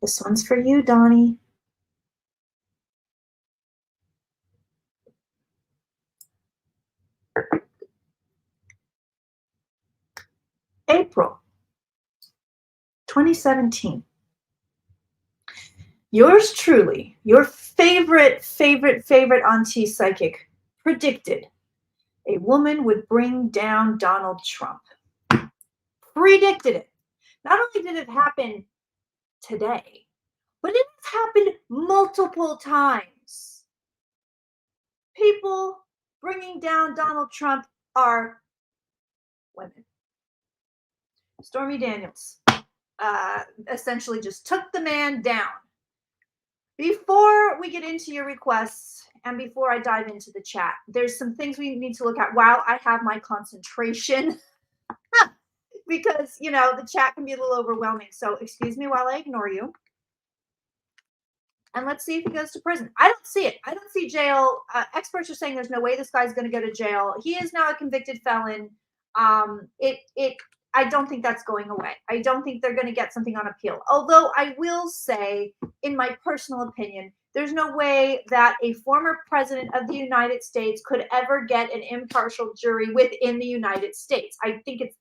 This one's for you, Donnie. April 2017. Yours truly, your favorite auntie psychic, predicted a woman would bring down Donald Trump. Predicted it. Not only did it happen today, but it has happened multiple times. People bringing down Donald Trump are women. Stormy Daniels essentially just took the man down. Before we get into your requests and before I dive into the chat, there's some things we need to look at while I have my concentration because, you know, the chat can be a little overwhelming. So excuse me while I ignore you. And let's see if he goes to prison. I don't see it. I don't see jail. Experts are saying there's no way this guy's going to go to jail. He is now a convicted felon. I don't think that's going away. I don't think they're going to get something on appeal. Although I will say, in my personal opinion, there's no way that a former president of the United States could ever get an impartial jury within the United States. I think it's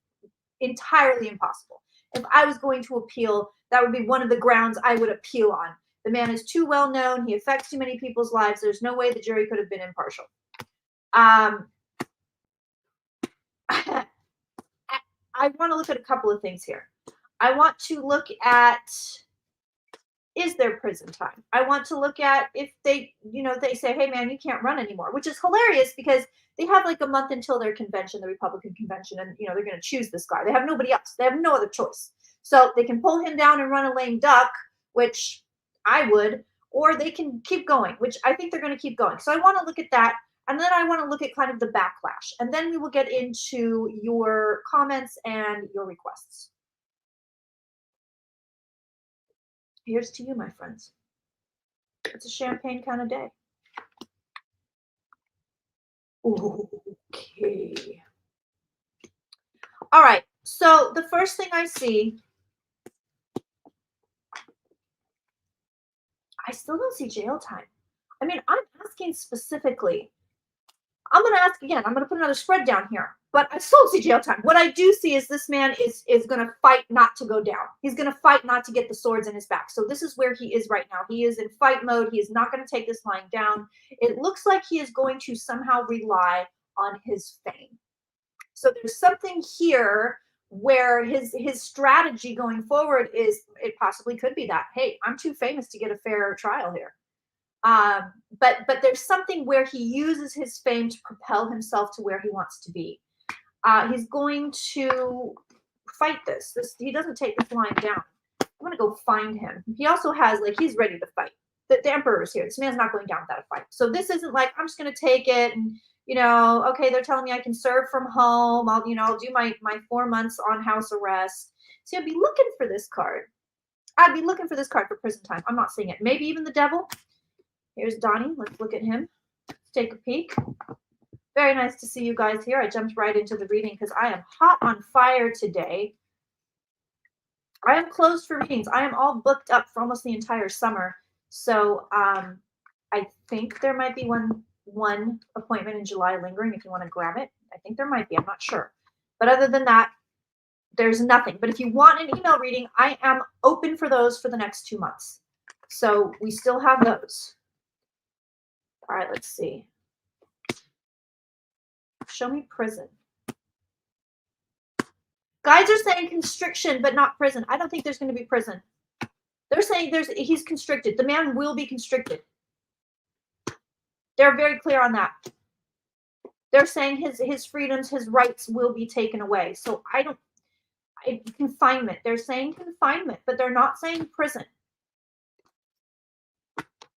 entirely impossible. If I was going to appeal, that would be one of the grounds I would appeal on. The man is too well known. He affects too many people's lives. There's no way the jury could have been impartial. I want to look at a couple of things here. I want to look at, is there prison time? I want to look at if they, you know, they say, hey man, you can't run anymore, which is hilarious because they have like a month until their convention, the Republican convention, and you know, they're going to choose this guy. They have nobody else. They have no other choice. So they can pull him down and run a lame duck, which I would, or they can keep going, which I think they're going to keep going. So I want to look at that. And then I want to look at kind of the backlash. And then we will get into your comments and your requests. Here's to you, my friends. It's a champagne kind of day. Okay. All right. So the first thing I see, I still don't see jail time. I mean, I'm asking specifically. I'm going to ask again. I'm going to put another spread down here, but I still don't see jail time. What I do see is this man is going to fight not to go down. He's going to fight not to get the swords in his back. So this is where he is right now. He is in fight mode. He is not going to take this lying down. It looks like he is going to somehow rely on his fame. So there's something here where his strategy going forward is, it possibly could be that, hey, I'm too famous to get a fair trial here. But there's something where he uses his fame to propel himself to where he wants to be. He's going to fight this. He doesn't take this lying down. I'm gonna go find him. He also has, like, he's ready to fight. The emperor's here. This man's not going down without a fight. So this isn't like, I'm just gonna take it and, you know, okay, they're telling me I can serve from home. I'll do my 4 months on house arrest. So I'd be looking for this card. I'd be looking for this card for prison time. I'm not seeing it. Maybe even the devil. Here's Donnie. Let's look at him. Let's take a peek. Very nice to see you guys here. I jumped right into the reading because I am hot on fire today. I am closed for readings. I am all booked up for almost the entire summer. So I think there might be one appointment in July lingering if you want to grab it. I think there might be. I'm not sure. But other than that, there's nothing. But if you want an email reading, I am open for those for the next 2 months. So we still have those. All right, let's see. Show me prison. Guides are saying constriction, but not prison. I don't think there's going to be prison. They're saying he's constricted. The man will be constricted. They're very clear on that. They're saying his freedoms, his rights will be taken away. So confinement. They're saying confinement, but they're not saying prison.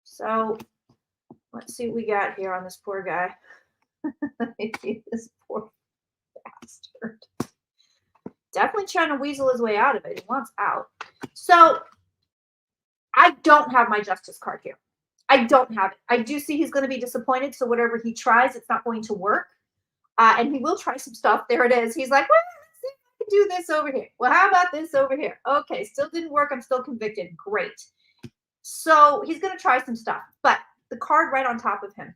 So let's see what we got here on this poor guy. This poor bastard. Definitely trying to weasel his way out of it. He wants out. So I don't have my justice card here. I don't have it. I do see he's going to be disappointed. So whatever he tries, it's not going to work. And he will try some stuff. There it is. He's like, well, let's see if I do this over here. Well, how about this over here? Okay, still didn't work. I'm still convicted. Great. So he's going to try some stuff. But the card right on top of him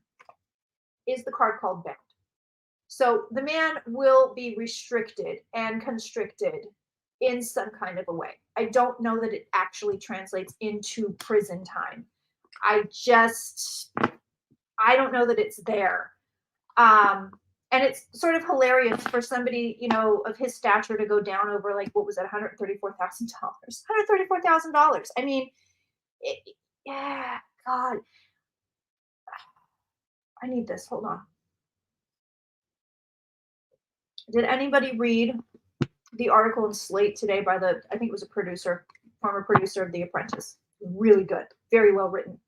is the card called bound. So the man will be restricted and constricted in some kind of a way. I don't know that it actually translates into prison time. I don't know that it's there. And it's sort of hilarious for somebody, of his stature to go down over like, what was it, $134,000. $134,000. I mean, yeah, God. I need this. Hold on. Did anybody read the article in Slate today by I think it was a former producer of The Apprentice? Really good. Very well written.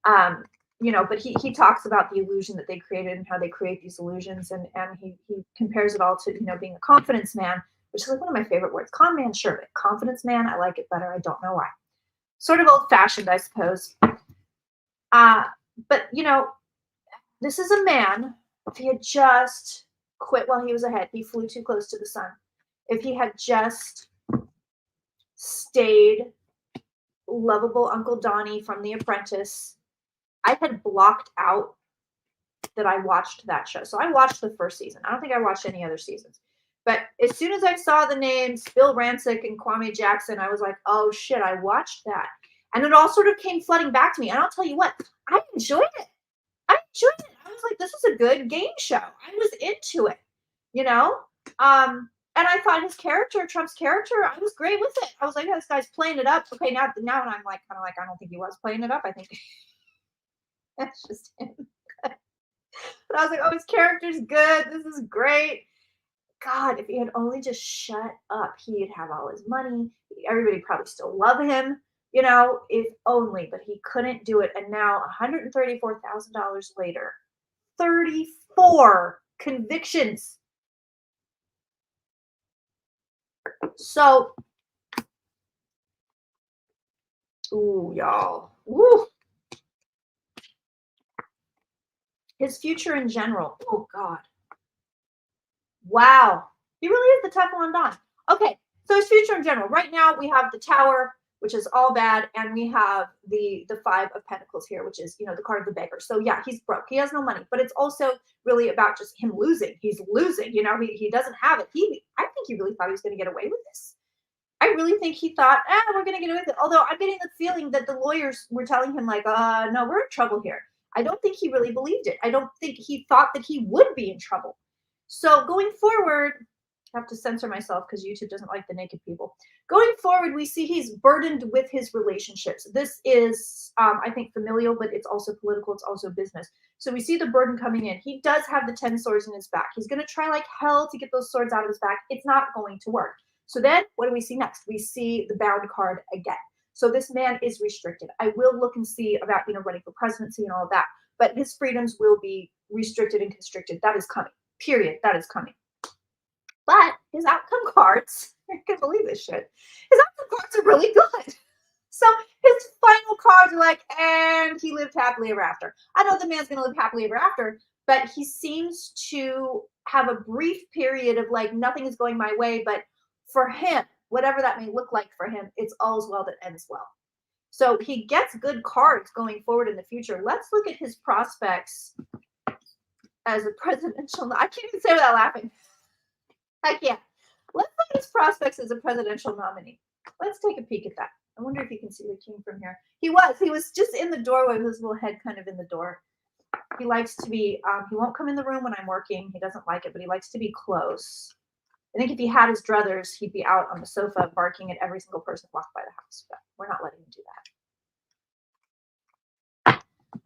But he talks about the illusion that they created and how they create these illusions. And he compares it all to, being a confidence man, which is like one of my favorite words. Con man, sure, but confidence man, I like it better. I don't know why. Sort of old fashioned, I suppose. But, this is a man, if he had just quit while he was ahead, he flew too close to the sun. If he had just stayed lovable Uncle Donnie from The Apprentice, I had blocked out that I watched that show. So I watched the first season. I don't think I watched any other seasons. But as soon as I saw the names Bill Rancic and Kwame Jackson, I was like, oh shit, I watched that. And it all sort of came flooding back to me. And I'll tell you what, I enjoyed it. I was like, this is a good game show. I was into it, and I thought Trump's character, I was great with it. I was like, oh, this guy's playing it up. Okay, now and I'm like, kind of like, I don't think he was playing it up. I think that's just him. But I was like, oh, his character's good. This is great. God, if he had only just shut up, he'd have all his money. Everybody probably still love him, if only, but he couldn't do it. And now $134,000 later, 34 convictions. So, ooh, y'all. Woo. His future in general. Oh, God. Wow. He really is the Teflon Don. Okay, so his future in general. Right now, we have the Tower, which is all bad, and we have the Five of Pentacles here, which is, the card of the beggar. So, yeah, he's broke. He has no money, but it's also really about just him losing. He's losing, he doesn't have it. I think he really thought he was going to get away with this. I really think he thought, we're going to get away with it. Although I'm getting the feeling that the lawyers were telling him like, no, we're in trouble here. I don't think he really believed it. I don't think he thought that he would be in trouble. So going forward, I have to censor myself because YouTube doesn't like the naked people. Going forward, we see he's burdened with his relationships. This is, I think, familial, but it's also political. It's also business. So we see the burden coming in. He does have the 10 swords in his back. He's going to try like hell to get those swords out of his back. It's not going to work. So then what do we see next? We see the bound card again. So this man is restricted. I will look and see about, running for presidency and all of that. But his freedoms will be restricted and constricted. That is coming. Period. That is coming. But his outcome cards, I can't believe this shit. His outcome cards are really good. So his final cards are like, and he lived happily ever after. I know the man's going to live happily ever after, but he seems to have a brief period of like, nothing is going my way. But for him, whatever that may look like for him, it's all's well that ends well. So he gets good cards going forward in the future. Let's look at his prospects as a presidential. I can't even say without laughing. I can't. Let's look at his prospects as a presidential nominee. Let's take a peek at that. I wonder if you can see the king from here. He was just in the doorway with his little head kind of in the door. He likes to be, he won't come in the room when I'm working. He doesn't like it, but he likes to be close. I think if he had his druthers, he'd be out on the sofa barking at every single person who walked by the house, but we're not letting him do that.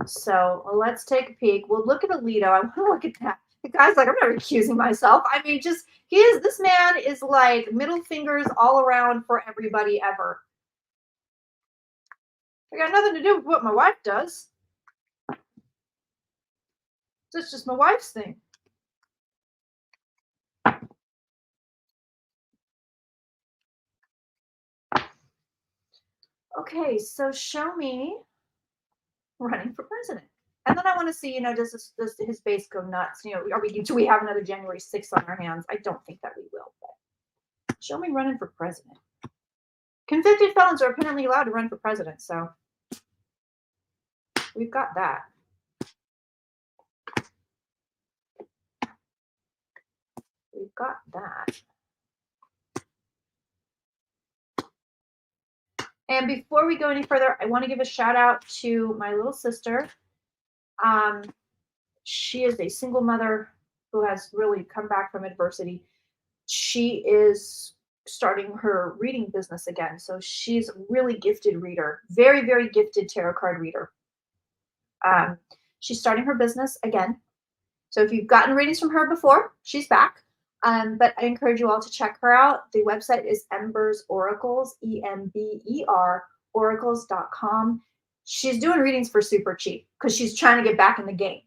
So let's take a peek. We'll look at Alito. I want to look at that. The guy's like, I'm not accusing myself. I mean, this man is like middle fingers all around for everybody ever. I got nothing to do with what my wife does. It's just my wife's thing. Okay, so show me running for president. And then I want to see, does his base go nuts? Do we have another January 6th on our hands? I don't think that we will. But show me running for president. Convicted felons are apparently allowed to run for president, so we've got that. We've got that. And before we go any further, I want to give a shout out to my little sister. She is a single mother who has really come back from adversity. She is starting her reading business again. So she's a really gifted reader, very, very gifted tarot card reader. She's starting her business again. So if you've gotten readings from her before, she's back. But I encourage you all to check her out. The website is Embers Oracles, EMBER, oracles.com. She's doing readings for super cheap because she's trying to get back in the game.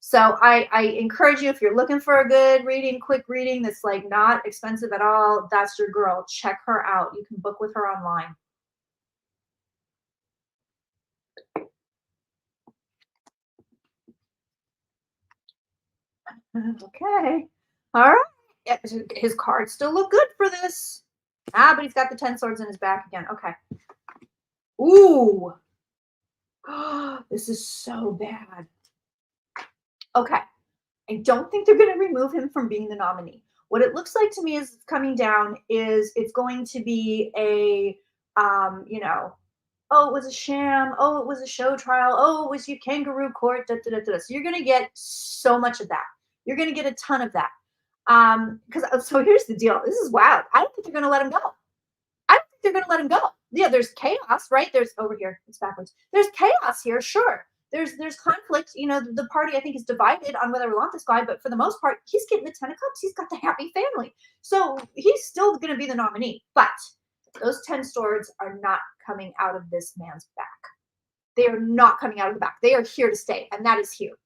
So I encourage you, if you're looking for a good reading, quick reading that's like not expensive at all, that's your girl. Check her out. You can book with her online. Okay. All right. His cards still look good for this. But he's got the 10 swords in his back again. Okay. Ooh. This is so bad. Okay. I don't think they're going to remove him from being the nominee. What it looks like to me is coming down is it's going to be a, oh, it was a sham. Oh, it was a show trial. Oh, it was your kangaroo court. Da, da, da, da. So you're going to get so much of that. You're going to get a ton of that. So here's the deal. This is wild. I don't think they're going to let him go. I don't think they're going to let him go. Yeah, there's chaos, right? There's over here. It's backwards. There's chaos here. Sure. There's conflict. The party, I think, is divided on whether we want this guy, but for the most part, he's getting the 10 of cups. He's got the happy family. So he's still going to be the nominee, but those 10 swords are not coming out of this man's back. They are not coming out of the back. They are here to stay, and that is here.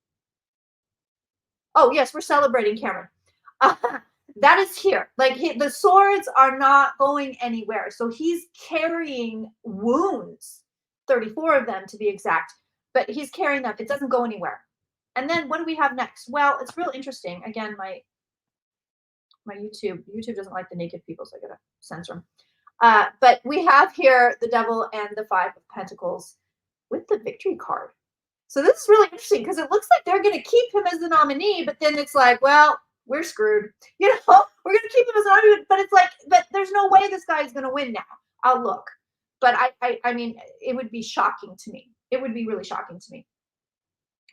Oh, yes, we're celebrating, Cameron. That is here. Like, the swords are not going anywhere. So he's carrying wounds, 34 of them to be exact. But he's carrying them. It doesn't go anywhere. And then what do we have next? Well, it's real interesting. Again, my YouTube doesn't like the naked people, so I gotta censor them. But we have here the Devil and the 5 of Pentacles with the Victory card. So this is really interesting because it looks like they're going to keep him as the nominee, but then it's like, well, we're screwed. We're going to keep him as the nominee, but it's like, but there's no way this guy is going to win now. I'll look. But I mean, it would be shocking to me. It would be really shocking to me.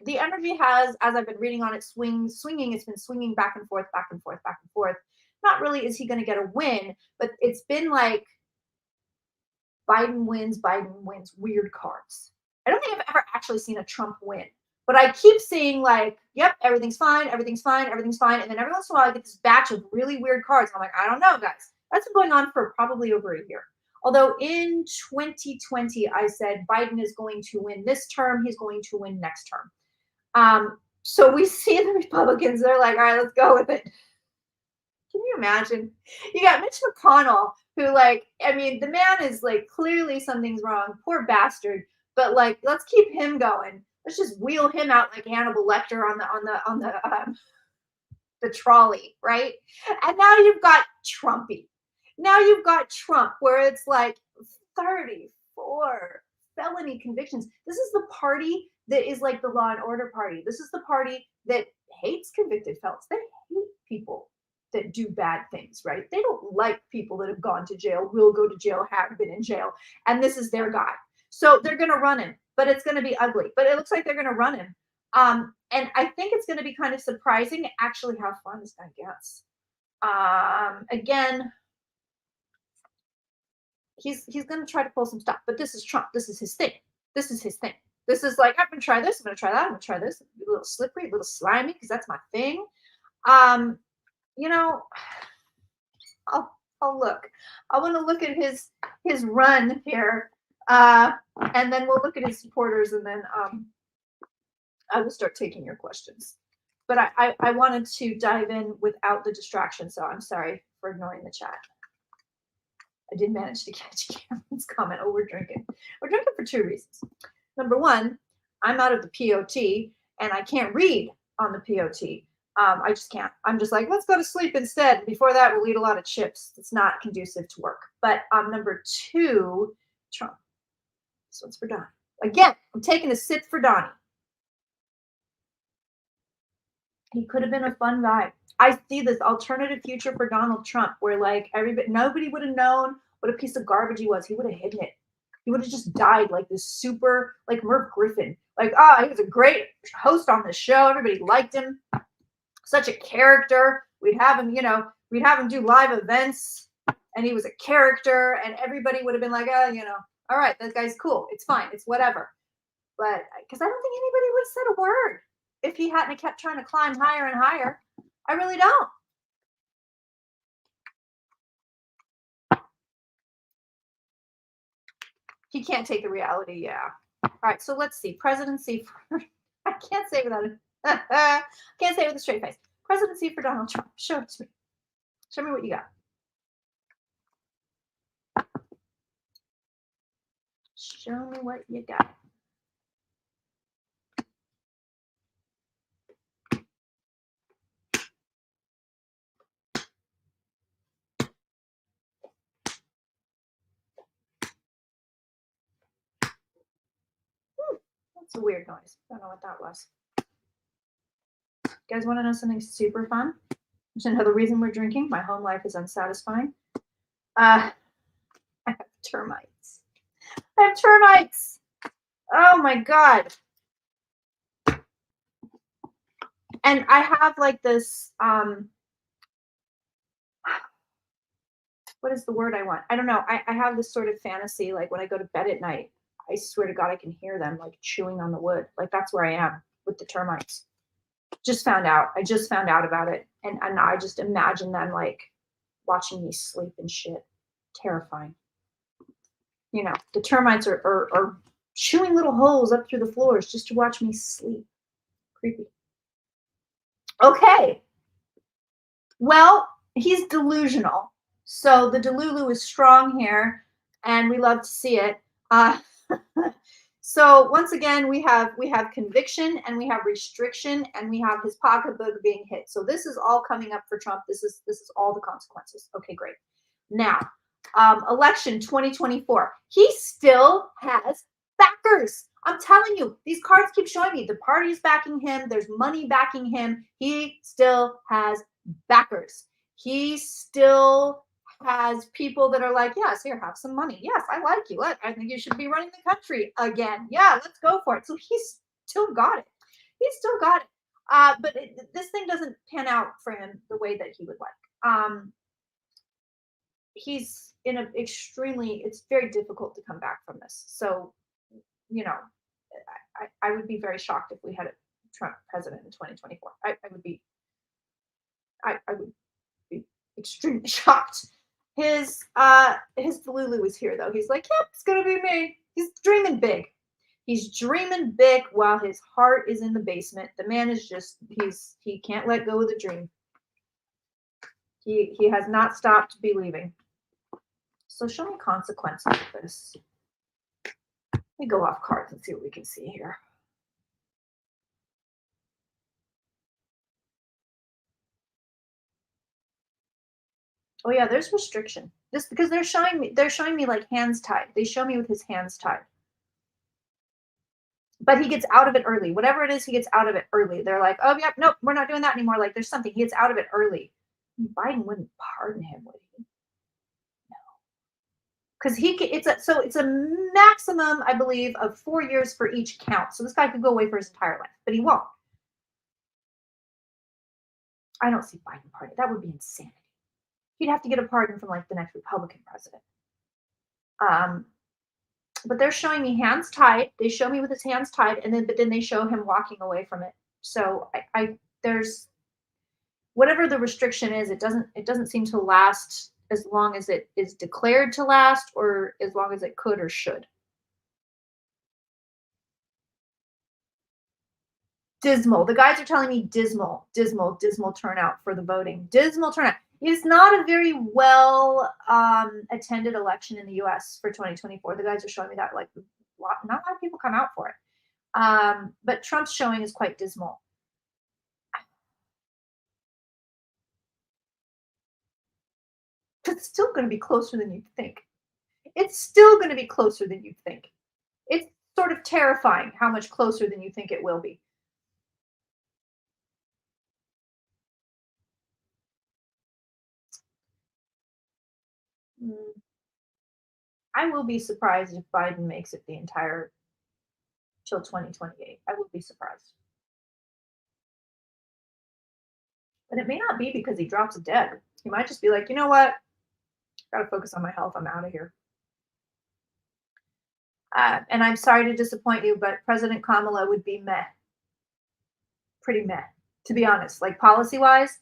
The energy has, as I've been reading on it, swinging. It's been swinging back and forth, back and forth, back and forth. Not really is he going to get a win, but it's been like Biden wins, weird cards. I don't think I've ever actually seen a Trump win, but I keep seeing like, yep, everything's fine, everything's fine, everything's fine. And then every once in a while I get this batch of really weird cards. I'm like, I don't know, guys. That's been going on for probably over a year. Although in 2020, I said Biden is going to win this term. He's going to win next term. So we see the Republicans. They're like, all right, let's go with it. Can you imagine? You got Mitch McConnell, who the man is like, clearly something's wrong. Poor bastard. But like, let's keep him going. Let's just wheel him out like Hannibal Lecter on the trolley, right? And now you've got Trumpy. Now you've got Trump, where it's like 34 felony convictions. This is the party that is like the law and order party. This is the party that hates convicted felons. They hate people that do bad things, right? They don't like people that have gone to jail, will go to jail, have been in jail, and this is their guy. So they're going to run him, but it's going to be ugly. But it looks like they're going to run him. And I think it's going to be kind of surprising actually how far this guy gets. Again, he's going to try to pull some stuff, but this is Trump. This is his thing. This is his thing. This is like, I'm going to try this. I'm going to try that. I'm going to try this. A little slippery, a little slimy, because that's my thing. I'll look. I want to look at his run here. And then we'll look at his supporters, and then I will start taking your questions. But I wanted to dive in without the distraction, so I'm sorry for ignoring the chat. I did manage to catch Cameron's comment. Oh, we're drinking. We're drinking for 2 reasons. Number one, I'm out of the POT, and I can't read on the POT. I just can't. I'm just like, let's go to sleep instead. Before that, we'll eat a lot of chips. It's not conducive to work. But number 2, Trump. This one's for Donnie. Again, I'm taking a sip for Donnie. He could have been a fun guy. I see this alternative future for Donald Trump where like nobody would have known what a piece of garbage he was. He would have hidden it. He would have just died like this super, like Merv Griffin. Like, he was a great host on the show. Everybody liked him. Such a character. We'd have him do live events and he was a character and everybody would have been like, all right, that guy's cool. It's fine. It's whatever. But because I don't think anybody would have said a word if he hadn't kept trying to climb higher and higher. I really don't. He can't take the reality. Yeah. All right. So let's see. Presidency for, I can't say without it. Can't say it with a straight face. Presidency for Donald Trump. Show it to me. Show me what you got. Show me what you got. That's a weird noise. I don't know what that was. You guys want to know something super fun? There's another reason we're drinking. My home life is unsatisfying. I have termites. I have termites. Oh my God. And I have like this, what is the word I want? I don't know. I have this sort of fantasy, like when I go to bed at night, I swear to God, I can hear them like chewing on the wood. Like that's where I am with the termites. I just found out about it. And I just imagine them like watching me sleep and shit. Terrifying. You know, the termites are chewing little holes up through the floors just to watch me sleep. Creepy. Okay. Well, he's delusional. So the Delulu is strong here, and we love to see it. So once again, we have conviction, and we have restriction, and we have his pocketbook being hit. So this is all coming up for Trump. This is all the consequences. Okay, great. Now, election 2024. He still has backers. I'm telling you, these cards keep showing me the party's backing him. There's money backing him. He still has backers. He still has people that are like, yes, here, have some money. Yes, I like you. I think you should be running the country again. Yeah, let's go for it. So he's still got it. He's still got it. But this thing doesn't pan out for him the way that he would like. He's in an it's very difficult to come back from this. So, you know, I would be very shocked if we had a Trump president in 2024. I would be extremely shocked. His Delulu is here though. He's like, yep, it's gonna be me. He's dreaming big. He's dreaming big while his heart is in the basement. The man is just he can't let go of the dream. He has not stopped believing. So show me consequences of this. Let me go off cards and see what we can see here. Oh yeah, there's restriction. This because they're showing me like hands tied. They show me with his hands tied. But he gets out of it early. Whatever it is, he gets out of it early. They're like, oh yeah, nope, we're not doing that anymore. Like there's something. He gets out of it early. Biden wouldn't pardon him, would he? No. Because it's a maximum, I believe, of 4 years for each count. So this guy could go away for his entire life, but he won't. I don't see Biden pardoning. That would be insanity. He'd have to get a pardon from like the next Republican president. But they're showing me hands tied. They show me with his hands tied, but then they show him walking away from it. So there's whatever the restriction is, it doesn't seem to last as long as it is declared to last, or as long as it could or should. Dismal. The guys are telling me dismal turnout for the voting. Dismal turnout. It's not a very well attended election in the U.S. for 2024. The guys are showing me that not a lot of people come out for it. But Trump's showing is quite dismal. It's still going to be closer than you think. It's still going to be closer than you think. It's sort of terrifying how much closer than you think it will be. Mm, I will be surprised if Biden makes it the entire till 2028. I will be surprised. But it may not be because he drops dead. He might just be like, you know what? Gotta focus on my health. I'm out of here. And I'm sorry to disappoint you, but President Kamala would be meh. Pretty meh, to be honest. Like policy wise,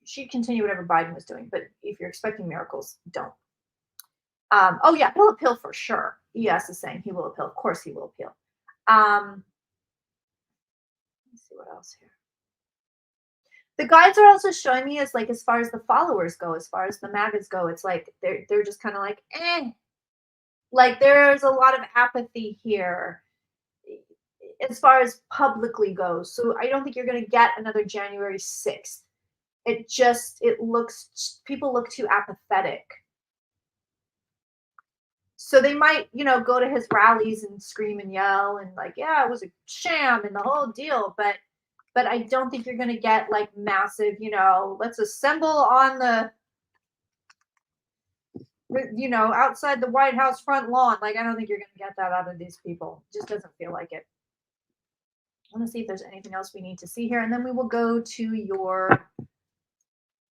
she'd continue whatever Biden was doing. But if you're expecting miracles, don't. Oh yeah, he'll appeal for sure. ES is saying he will appeal. Of course he will appeal. Let's see what else here. The guides are also showing me as far as the followers go, as far as the MAGAs go, it's like they're just kind of like, eh. Like there's a lot of apathy here as far as publicly goes. So I don't think you're gonna get another January 6th. It looks people look too apathetic. So they might, go to his rallies and scream and yell and like, yeah, it was a sham and the whole deal. But I don't think you're going to get like massive, let's assemble on the, outside the White House front lawn. Like, I don't think you're going to get that out of these people. It just doesn't feel like it. I want to see if there's anything else we need to see here. And then we will go to your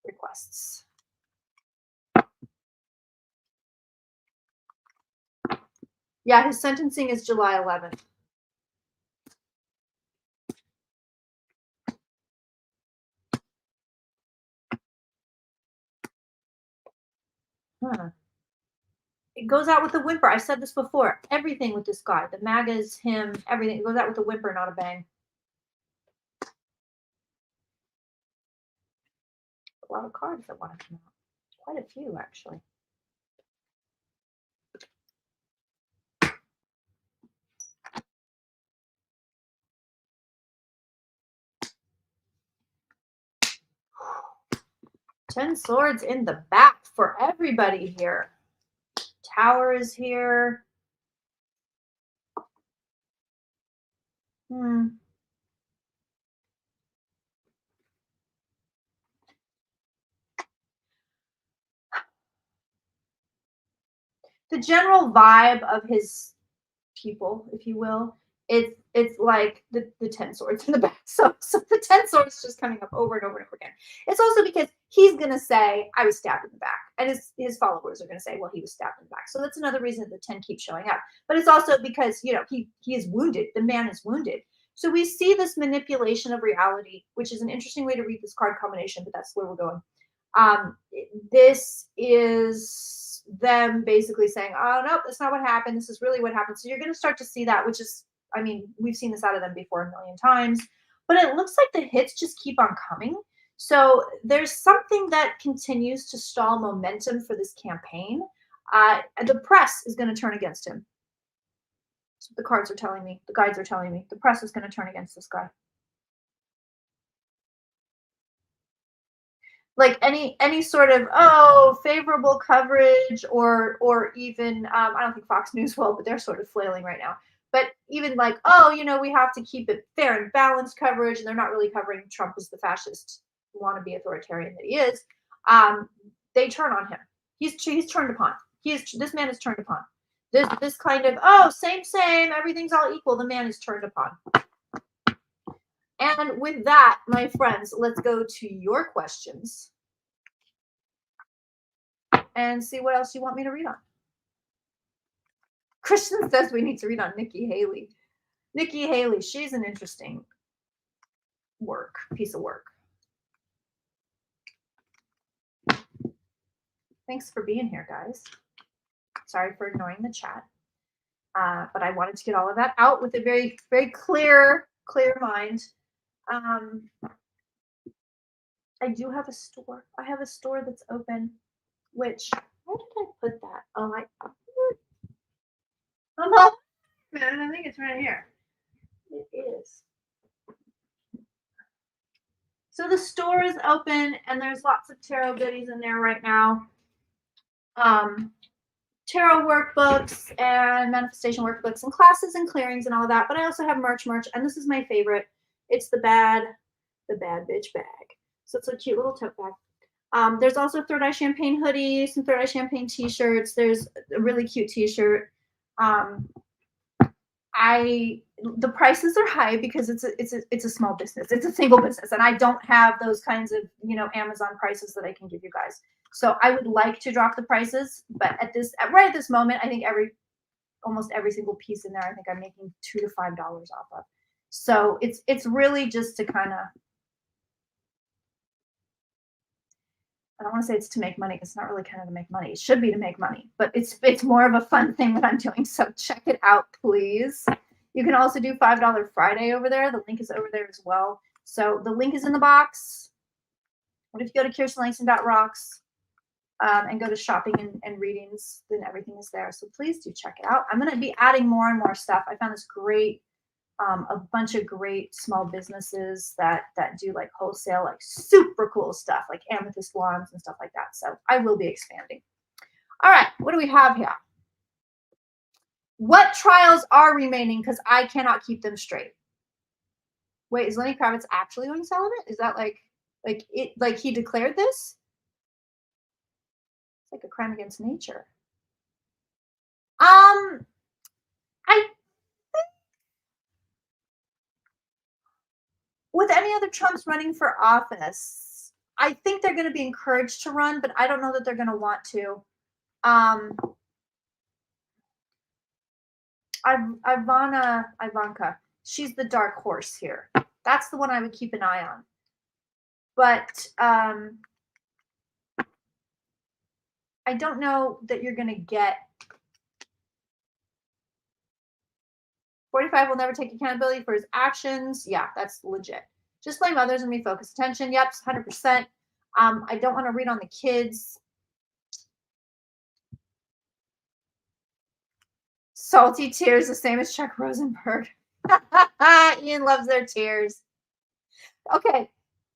requests. Yeah, his sentencing is July 11th. Huh. It goes out with a whimper. I said this before. Everything with this guy, the MAGAs, him, everything, it goes out with a whimper, not a bang. A lot of cards that want to come out. Quite a few, actually. Ten swords in the back for everybody here. Tower is here. The general vibe of his people, if you will, it's like the 10 swords in the back. So the 10 swords just coming up over and over and over again. It's also because he's gonna say, I was stabbed in the back. And his followers are gonna say, well, he was stabbed in the back. So that's another reason the 10 keeps showing up. But it's also because he is wounded. The man is wounded. So we see this manipulation of reality, which is an interesting way to read this card combination, but that's where we're going. This is them basically saying, oh no, that's not what happened. This is really what happened. So you're going to start to see that, which is, we've seen this out of them before a million times, but it looks like the hits just keep on coming. So there's something that continues to stall momentum for this campaign. The press is going to turn against him. That's what the cards are telling me. The guides are telling me. The press is going to turn against this guy. Like any sort of favorable coverage or even I don't think Fox News will, but they're sort of flailing right now. But even like, we have to keep it fair and balanced coverage, and they're not really covering Trump as the fascist wannabe authoritarian that he is. They turn on him. He's turned upon. This man is turned upon. This kind of same, everything's all equal. The man is turned upon. And with that, my friends, let's go to your questions and see what else you want me to read on. Christian says we need to read on Nikki Haley. Nikki Haley, she's an interesting piece of work. Thanks for being here, guys. Sorry for ignoring the chat. But I wanted to get all of that out with a very, very clear mind. I do have a store. I have a store that's open, which, where did I put that? I'm not I think it's right here. It is. So the store is open, and there's lots of tarot goodies in there right now. Tarot workbooks and manifestation workbooks and classes and clearings and all of that. But I also have merch, and this is my favorite. It's the bad bitch bag. So it's a cute little tote bag. There's also Third Eye Champagne hoodies, some Third Eye Champagne t-shirts. There's a really cute t-shirt. The prices are high because it's a small business. It's a single business, and I don't have those kinds of, Amazon prices that I can give you guys. So I would like to drop the prices, but right at this moment, I think almost every single piece in there, I think I'm making $2 to $5 off of. So it's really just to kind of, I don't want to say it's to make money. It's not really kind of to make money. It should be to make money, but it's more of a fun thing that I'm doing. So check it out, please. You can also do $5 Friday over there. The link is over there as well. So the link is in the box. But if you go to KirstenLangston.rocks and go to shopping and readings, then everything is there. So please do check it out. I'm going to be adding more and more stuff. I found this great, a bunch of great small businesses that do like wholesale, like super cool stuff, like amethyst wands and stuff like that. So I will be expanding. All right, what do we have here? What trials are remaining? Because I cannot keep them straight. Wait, is Lenny Kravitz actually going celibate? Is that like he declared this? It's like a crime against nature. I think with any other Trumps running for office, I think they're going to be encouraged to run, but I don't know that they're going to want to. Ivanka, she's the dark horse here. That's the one I would keep an eye on. But I don't know that you're going to get 45 will never take accountability for his actions. Yeah, that's legit. Just blame others and refocus attention. Yep, 100%. I don't want to read on the kids. Salty tears, the same as Chuck Rosenberg. Ian loves their tears. Okay.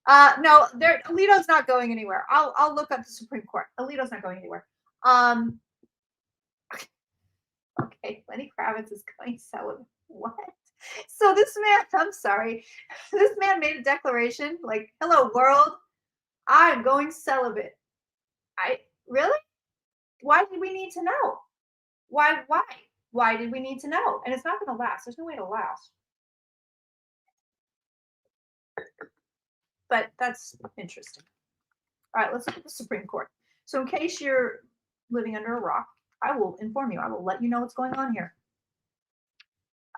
No, Alito's not going anywhere. I'll look up the Supreme Court. Alito's not going anywhere. Okay, Lenny Kravitz is going celibate. What? So this man, I'm sorry, this man made a declaration like, "Hello world, I'm going celibate." Really? Why did we need to know? Why did we need to know? And it's not going to last. There's no way to last. But that's interesting. All right, let's look at the Supreme Court. So in case you're living under a rock, I will inform you. I will let you know what's going on here.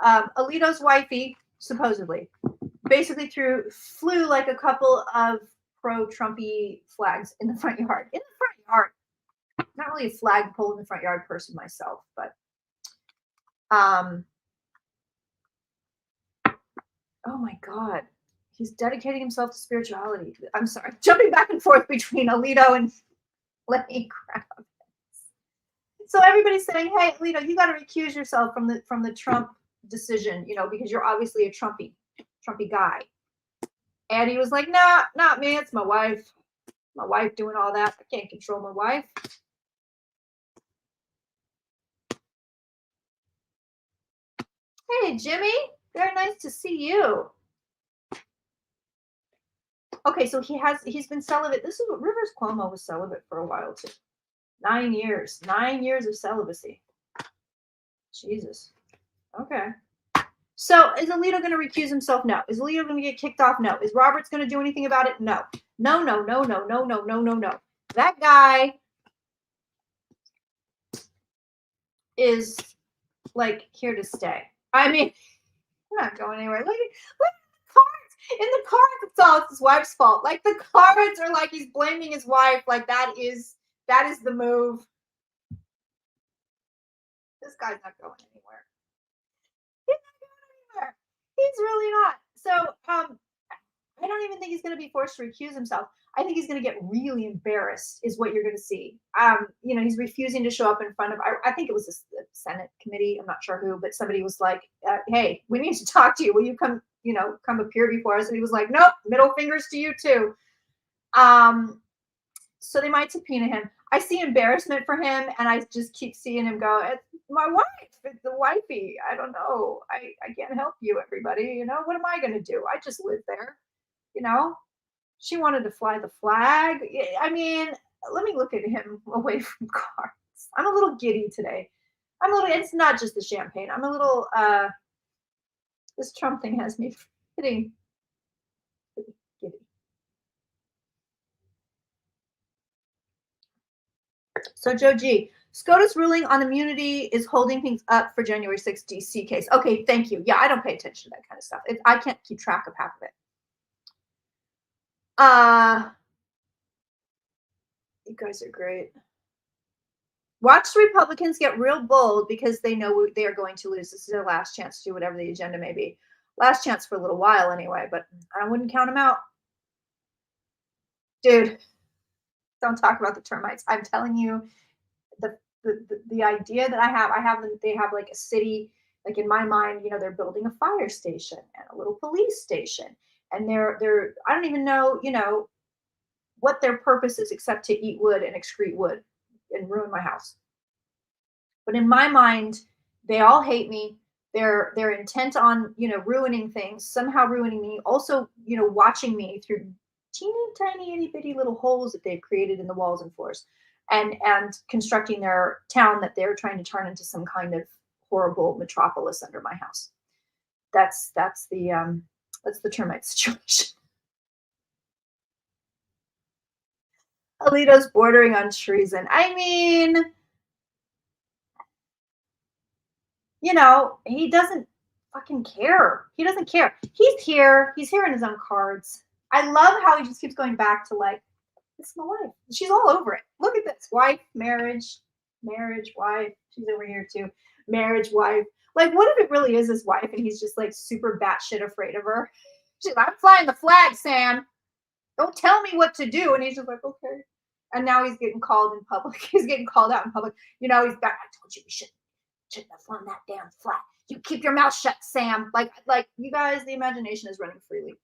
Alito's wifey, supposedly, basically flew like a couple of pro-Trumpy flags in the front yard. In the front yard. Not really a flagpole in the front yard person myself, but oh my God. He's dedicating himself to spirituality. I'm sorry. Jumping back and forth between Alito and Lenny Kravitz. So everybody's saying, "Hey, Alito, you got to recuse yourself from the Trump decision, because you're obviously a Trumpy guy." And he was like, "Nah, not me. It's my wife. My wife doing all that. I can't control my wife." Hey, Jimmy. Very nice to see you. Okay, so he's been celibate. This is what Rivers Cuomo was celibate for a while too. 9 years. 9 years of celibacy. Jesus. Okay. So is Alito going to recuse himself? No. Is Alito going to get kicked off? No. Is Roberts going to do anything about it? No. No. That guy is like here to stay. I mean, I'm not going anywhere. Look at the cards. In the cards, it's all his wife's fault. Like the cards are like he's blaming his wife. Like that is the move. This guy's not going anywhere. He's not going anywhere. He's really not. So I don't even think he's going to be forced to recuse himself. I think he's going to get really embarrassed, is what you're going to see. He's refusing to show up in front of, I think it was the Senate committee. I'm not sure who, but somebody was like, hey, we need to talk to you. Will you come, come appear before us? And he was like, nope, middle fingers to you too. So they might subpoena him. I see embarrassment for him, and I just keep seeing him go, it's my wife, it's the wifey. I don't know. I can't help you, everybody. What am I going to do? I just live there. She wanted to fly the flag. I mean, let me look at him away from cards. I'm a little giddy today. It's not just the champagne. I'm a little, this Trump thing has me pretty giddy. So Joe G, SCOTUS ruling on immunity is holding things up for January 6th DC case. Okay, thank you. Yeah, I don't pay attention to that kind of stuff. I can't keep track of half of it. You guys are great. Watch the Republicans get real bold because they know they are going to lose. This is their last chance to do whatever the agenda may be. Last chance for a little while anyway, but I wouldn't count them out. Dude, don't talk about the termites. I'm telling you, the idea that they have like a city, like in my mind, they're building a fire station and a little police station. And they're I don't even know, what their purpose is except to eat wood and excrete wood and ruin my house. But in my mind, they all hate me. They're intent on, ruining things, somehow ruining me. Also, watching me through teeny tiny itty bitty little holes that they've created in the walls and floors, and constructing their town that they're trying to turn into some kind of horrible metropolis under my house. That's the termite situation. Alito's bordering on treason. I mean, he doesn't fucking care. He doesn't care. He's here in his own cards. I love how he just keeps going back to like, it's my wife. She's all over it. Look at this. Wife, marriage, wife. She's over here too. Marriage, wife. Like, what if it really is his wife and he's just like super batshit afraid of her? She's like, I'm flying the flag, Sam. Don't tell me what to do. And he's just like, okay. And now he's getting called in public. He's getting called out in public. He's back. I told you we shouldn't have flown that damn flag. You keep your mouth shut, Sam. Like you guys, the imagination is running freely.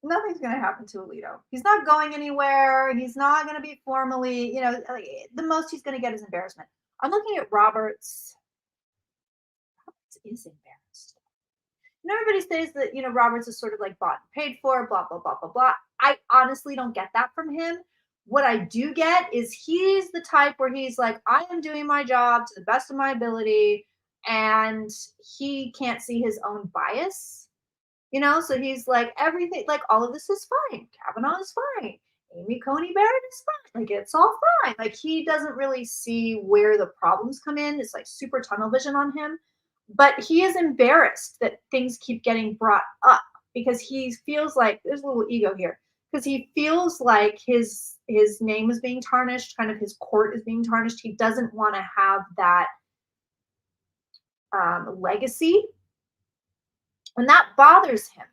Nothing's going to happen to Alito. He's not going anywhere. He's not going to be formally, the most he's going to get is embarrassment. I'm looking at Roberts. Roberts is embarrassed. Everybody says that, Roberts is sort of like bought and paid for, blah, blah, blah, blah, blah. I honestly don't get that from him. What I do get is he's the type where he's like, I am doing my job to the best of my ability, and he can't see his own bias. So he's like, everything, like all of this is fine. Kavanaugh is fine. Amy Coney Barrett is fine. Like, it's all fine. Like, he doesn't really see where the problems come in. It's like super tunnel vision on him. But he is embarrassed that things keep getting brought up because he feels like there's a little ego here, because he feels like his name is being tarnished, kind of his court is being tarnished. He doesn't want to have that legacy. And that bothers him.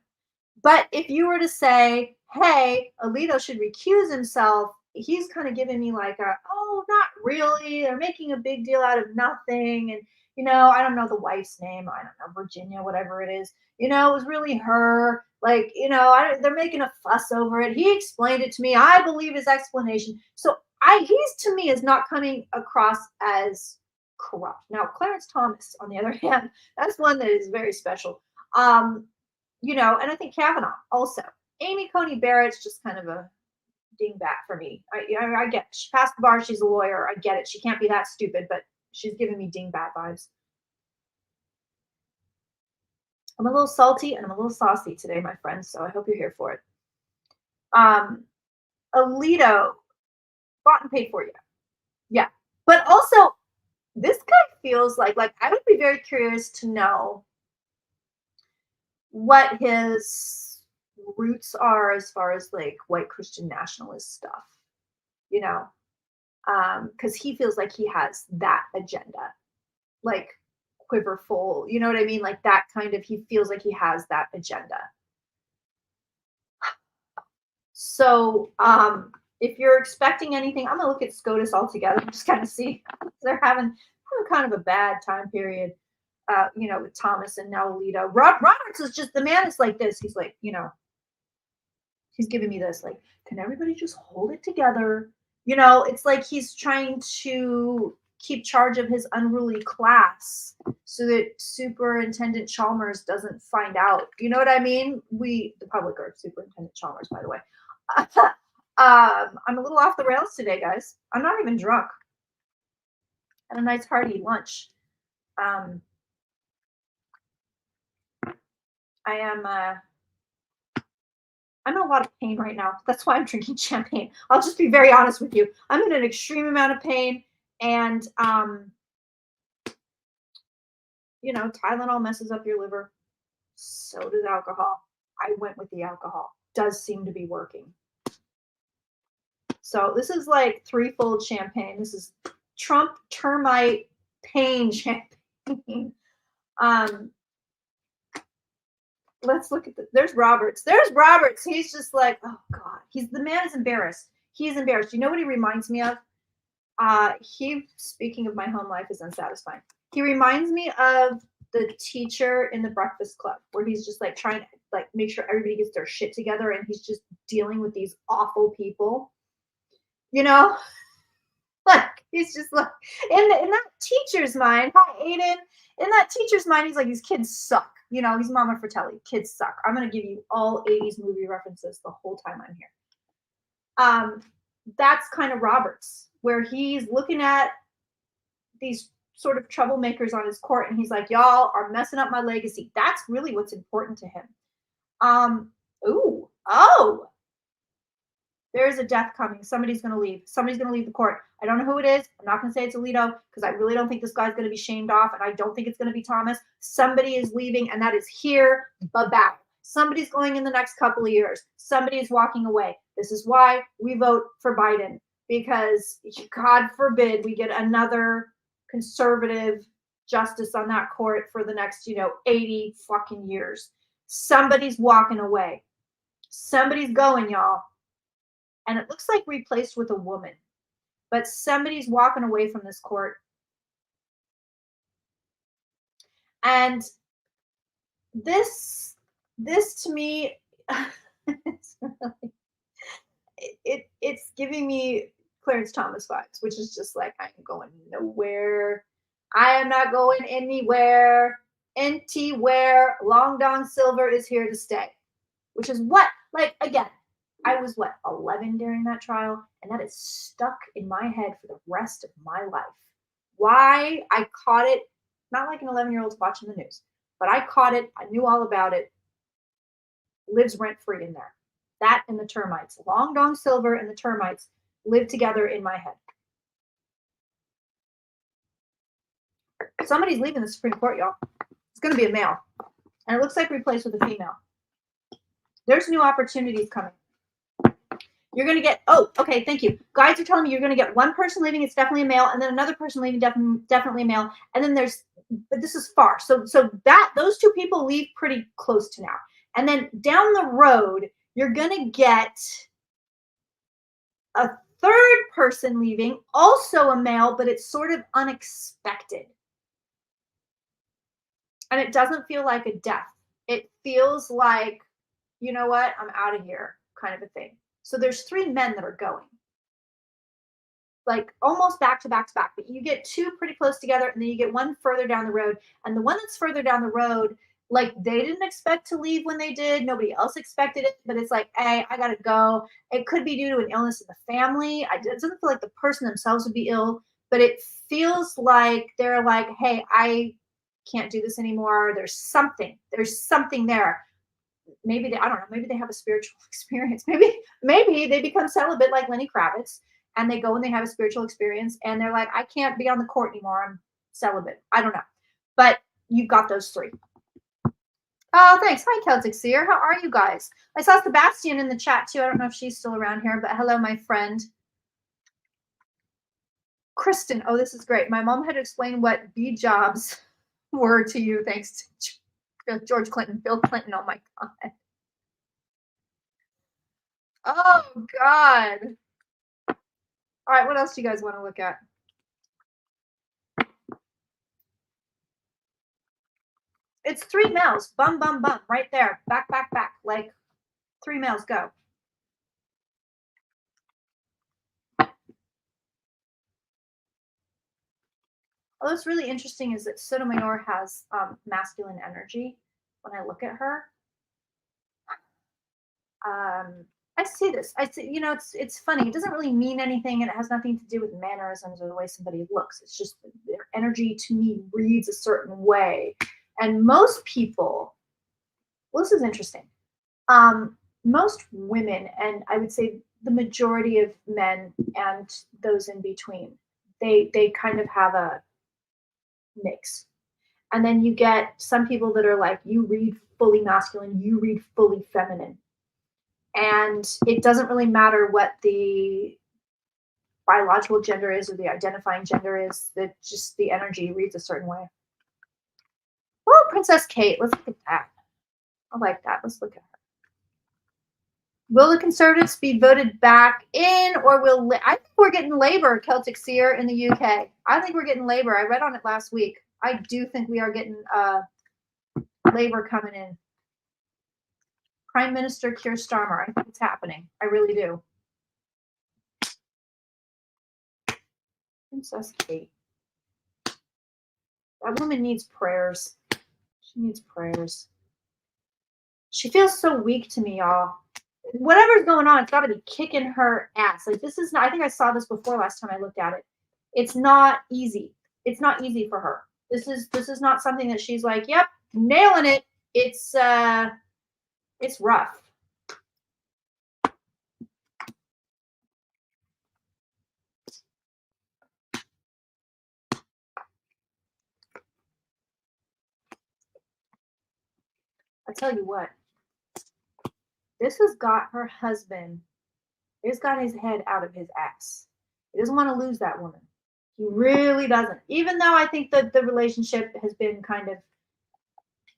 But if you were to say, hey, Alito should recuse himself, he's kind of giving me like oh, not really. They're making a big deal out of nothing. And, I don't know the wife's name. I don't know, Virginia, whatever it is. It was really her. Like, they're making a fuss over it. He explained it to me. I believe his explanation. So he's, to me, is not coming across as corrupt. Now, Clarence Thomas, on the other hand, that's one that is very special. And I think Kavanaugh also. Amy Coney Barrett's just kind of a dingbat for me. I get it. She passed the bar. She's a lawyer. I get it. She can't be that stupid, but she's giving me dingbat vibes. I'm a little salty and I'm a little saucy today, my friends, so I hope you're here for it. Alito, bought and paid for you. Yeah. But also, this guy feels like I would be very curious to know what his roots are as far as like white Christian nationalist stuff, because he feels like he has that agenda, like quiver full. You know what I mean? Like that kind of, he feels like he has that agenda. So if you're expecting anything, I'm gonna look at SCOTUS altogether and just kind of see. They're having kind of a bad time period, you know, with Thomas and now Alito. Roberts is just, the man is like this. He's like, you know, he's giving me this, like, can everybody just hold it together? You know, it's like he's trying to keep charge of his unruly class so that Superintendent Chalmers doesn't find out. You know what I mean? We, the public, are Superintendent Chalmers, by the way. I'm a little off the rails today, guys. I'm not even drunk. Had a nice hearty lunch. I'm in a lot of pain right now. That's why I'm drinking champagne. I'll just be very honest with you. I'm in an extreme amount of pain, and you know, Tylenol messes up your liver. So does alcohol. I went with the alcohol. Does seem to be working. So this is like threefold champagne. This is Trump termite pain champagne. Let's look at there's Roberts. There's Roberts. He's just like, oh God. The man is embarrassed. He's embarrassed. You know what he reminds me of? Speaking of my home life is unsatisfying. He reminds me of the teacher in the Breakfast Club, where he's just like trying to like make sure everybody gets their shit together, and he's just dealing with these awful people. You know? Like he's just like in that teacher's mind, hi Aiden. In that teacher's mind, he's like, these kids suck. You know, he's Mama Fratelli. Kids suck. I'm gonna give you all 80s movie references the whole time I'm here. That's kind of Roberts, where he's looking at these sort of troublemakers on his court, and he's like, y'all are messing up my legacy. That's really what's important to him. There's a death coming. Somebody's going to leave. Somebody's going to leave the court. I don't know who it is. I'm not going to say it's Alito because I really don't think this guy's going to be shamed off, and I don't think it's going to be Thomas. Somebody is leaving, and that is here. Ba-bow. Somebody's going in the next couple of years. Somebody is walking away. This is why we vote for Biden, because God forbid we get another conservative justice on that court for the next, 80 fucking years. Somebody's walking away. Somebody's going, y'all. And it looks like replaced with a woman. But somebody's walking away from this court. And this to me, it's giving me Clarence Thomas vibes, which is just like, I am going nowhere. I am not going anywhere. Anywhere. Long Dong Silver is here to stay. Which is what, like, again, I was 11 during that trial, and that is stuck in my head for the rest of my life. Why I caught it, not like an 11-year-old watching the news, but I caught it. I knew all about it. Lives rent-free in there. That and the Termites. Long Dong Silver and the Termites live together in my head. Somebody's leaving the Supreme Court, y'all. It's going to be a male. And it looks like replaced with a female. There's new opportunities coming. You're going to get, okay, thank you. Guides are telling me you're going to get one person leaving, it's definitely a male, and then another person leaving, definitely a male. And then but this is far. So those two people leave pretty close to now. And then down the road, you're going to get a third person leaving, also a male, but it's sort of unexpected. And it doesn't feel like a death. It feels like, you know what, I'm out of here kind of a thing. So there's 3 men that are going. Like almost back to back to back. But you get 2 pretty close together, and then you get one further down the road. And the one that's further down the road, like they didn't expect to leave when they did. Nobody else expected it. But it's like, hey, I got to go. It could be due to an illness in the family. It doesn't feel like the person themselves would be ill. But it feels like they're like, hey, I can't do this anymore. There's something there. Maybe I don't know, maybe they have a spiritual experience. Maybe they become celibate like Lenny Kravitz, and they go and they have a spiritual experience, and they're like, I can't be on the court anymore. I'm celibate. I don't know. But you've got those 3. Oh, thanks. Hi, Celtic Seer. How are you guys? I saw Sebastian in the chat too. I don't know if she's still around here, but hello, my friend. Kristen. Oh, this is great. My mom had to explain what B jobs Word to you, thanks to George Clinton, Bill Clinton. Oh my God. Oh God. All right, what else do you guys want to look at? It's 3 males. Bum, bum, bum. Right there. Back, back, back. Like 3 males. Go. What's really interesting is that Sotomayor has masculine energy. When I look at her, I see this. I see. You know, it's funny. It doesn't really mean anything, and it has nothing to do with mannerisms or the way somebody looks. It's just their energy to me reads a certain way, and most people. Well, this is interesting. Most women, and I would say the majority of men and those in between, they kind of have a mix. And then you get some people that are like, you read fully masculine, you read fully feminine. And it doesn't really matter what the biological gender is or the identifying gender is, that just the energy reads a certain way. Well, Princess Kate, let's look at that. I like that. Let's look at her. Will the Conservatives be voted back in, or will I think we're getting Labour, Celtic Seer, in the UK? I think we're getting Labour. I read on it last week. I do think we are getting Labour coming in. Prime Minister Keir Starmer. I think it's happening. I really do. Princess Kate. That woman needs prayers. She needs prayers. She feels so weak to me, y'all. Whatever's going on, it's got to be kicking her ass. Like, this is not, I think I saw this before last time I looked at it. It's not easy. It's not easy for her. This is not something that she's like, yep, nailing it. It's rough. I tell you what, this has got her husband, it's got his head out of his ass. He doesn't want to lose that woman. He really doesn't. Even though I think that the relationship has been kind of,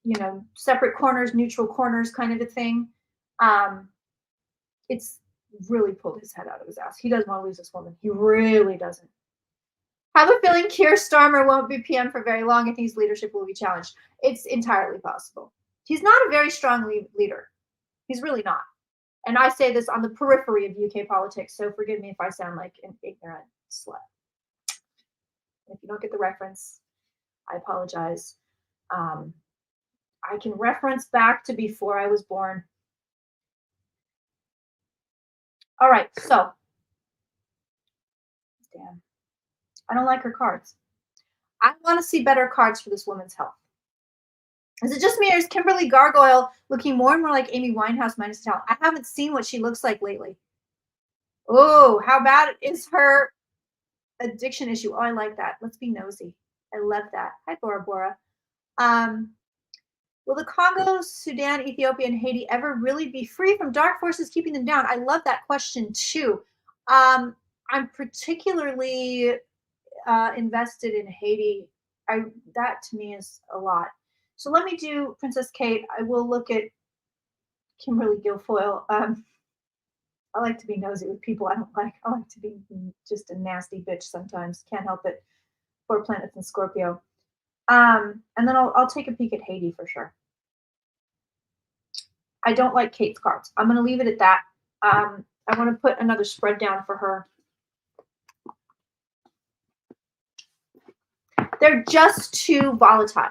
you know, separate corners, neutral corners kind of a thing. It's really pulled his head out of his ass. He doesn't want to lose this woman. He really doesn't. I have a feeling Keir Starmer won't be PM for very long. I think his leadership will be challenged. It's entirely possible. He's not a very strong leader. He's really not. And I say this on the periphery of UK politics, so forgive me if I sound like an ignorant slut. If you don't get the reference, I apologize. I can reference back to before I was born. All right, so. Damn. I don't like her cards. I want to see better cards for this woman's health. Is it just me, or is Kimberly Guilfoyle looking more and more like Amy Winehouse minus talent? I haven't seen what she looks like lately. Oh, how bad is her addiction issue? Oh, I like that. Let's be nosy. I love that. Hi, Bora Bora. Will the Congo, Sudan, Ethiopia, and Haiti ever really be free from dark forces keeping them down? I love that question too. I'm particularly invested in Haiti. That to me is a lot. So let me do Princess Kate. I will look at Kimberly Guilfoyle. I like to be nosy with people I don't like. I like to be just a nasty bitch sometimes. Can't help it. 4 planets in Scorpio. And then I'll take a peek at Haiti for sure. I don't like Kate's cards. I'm going to leave it at that. I want to put another spread down for her. They're just too volatile.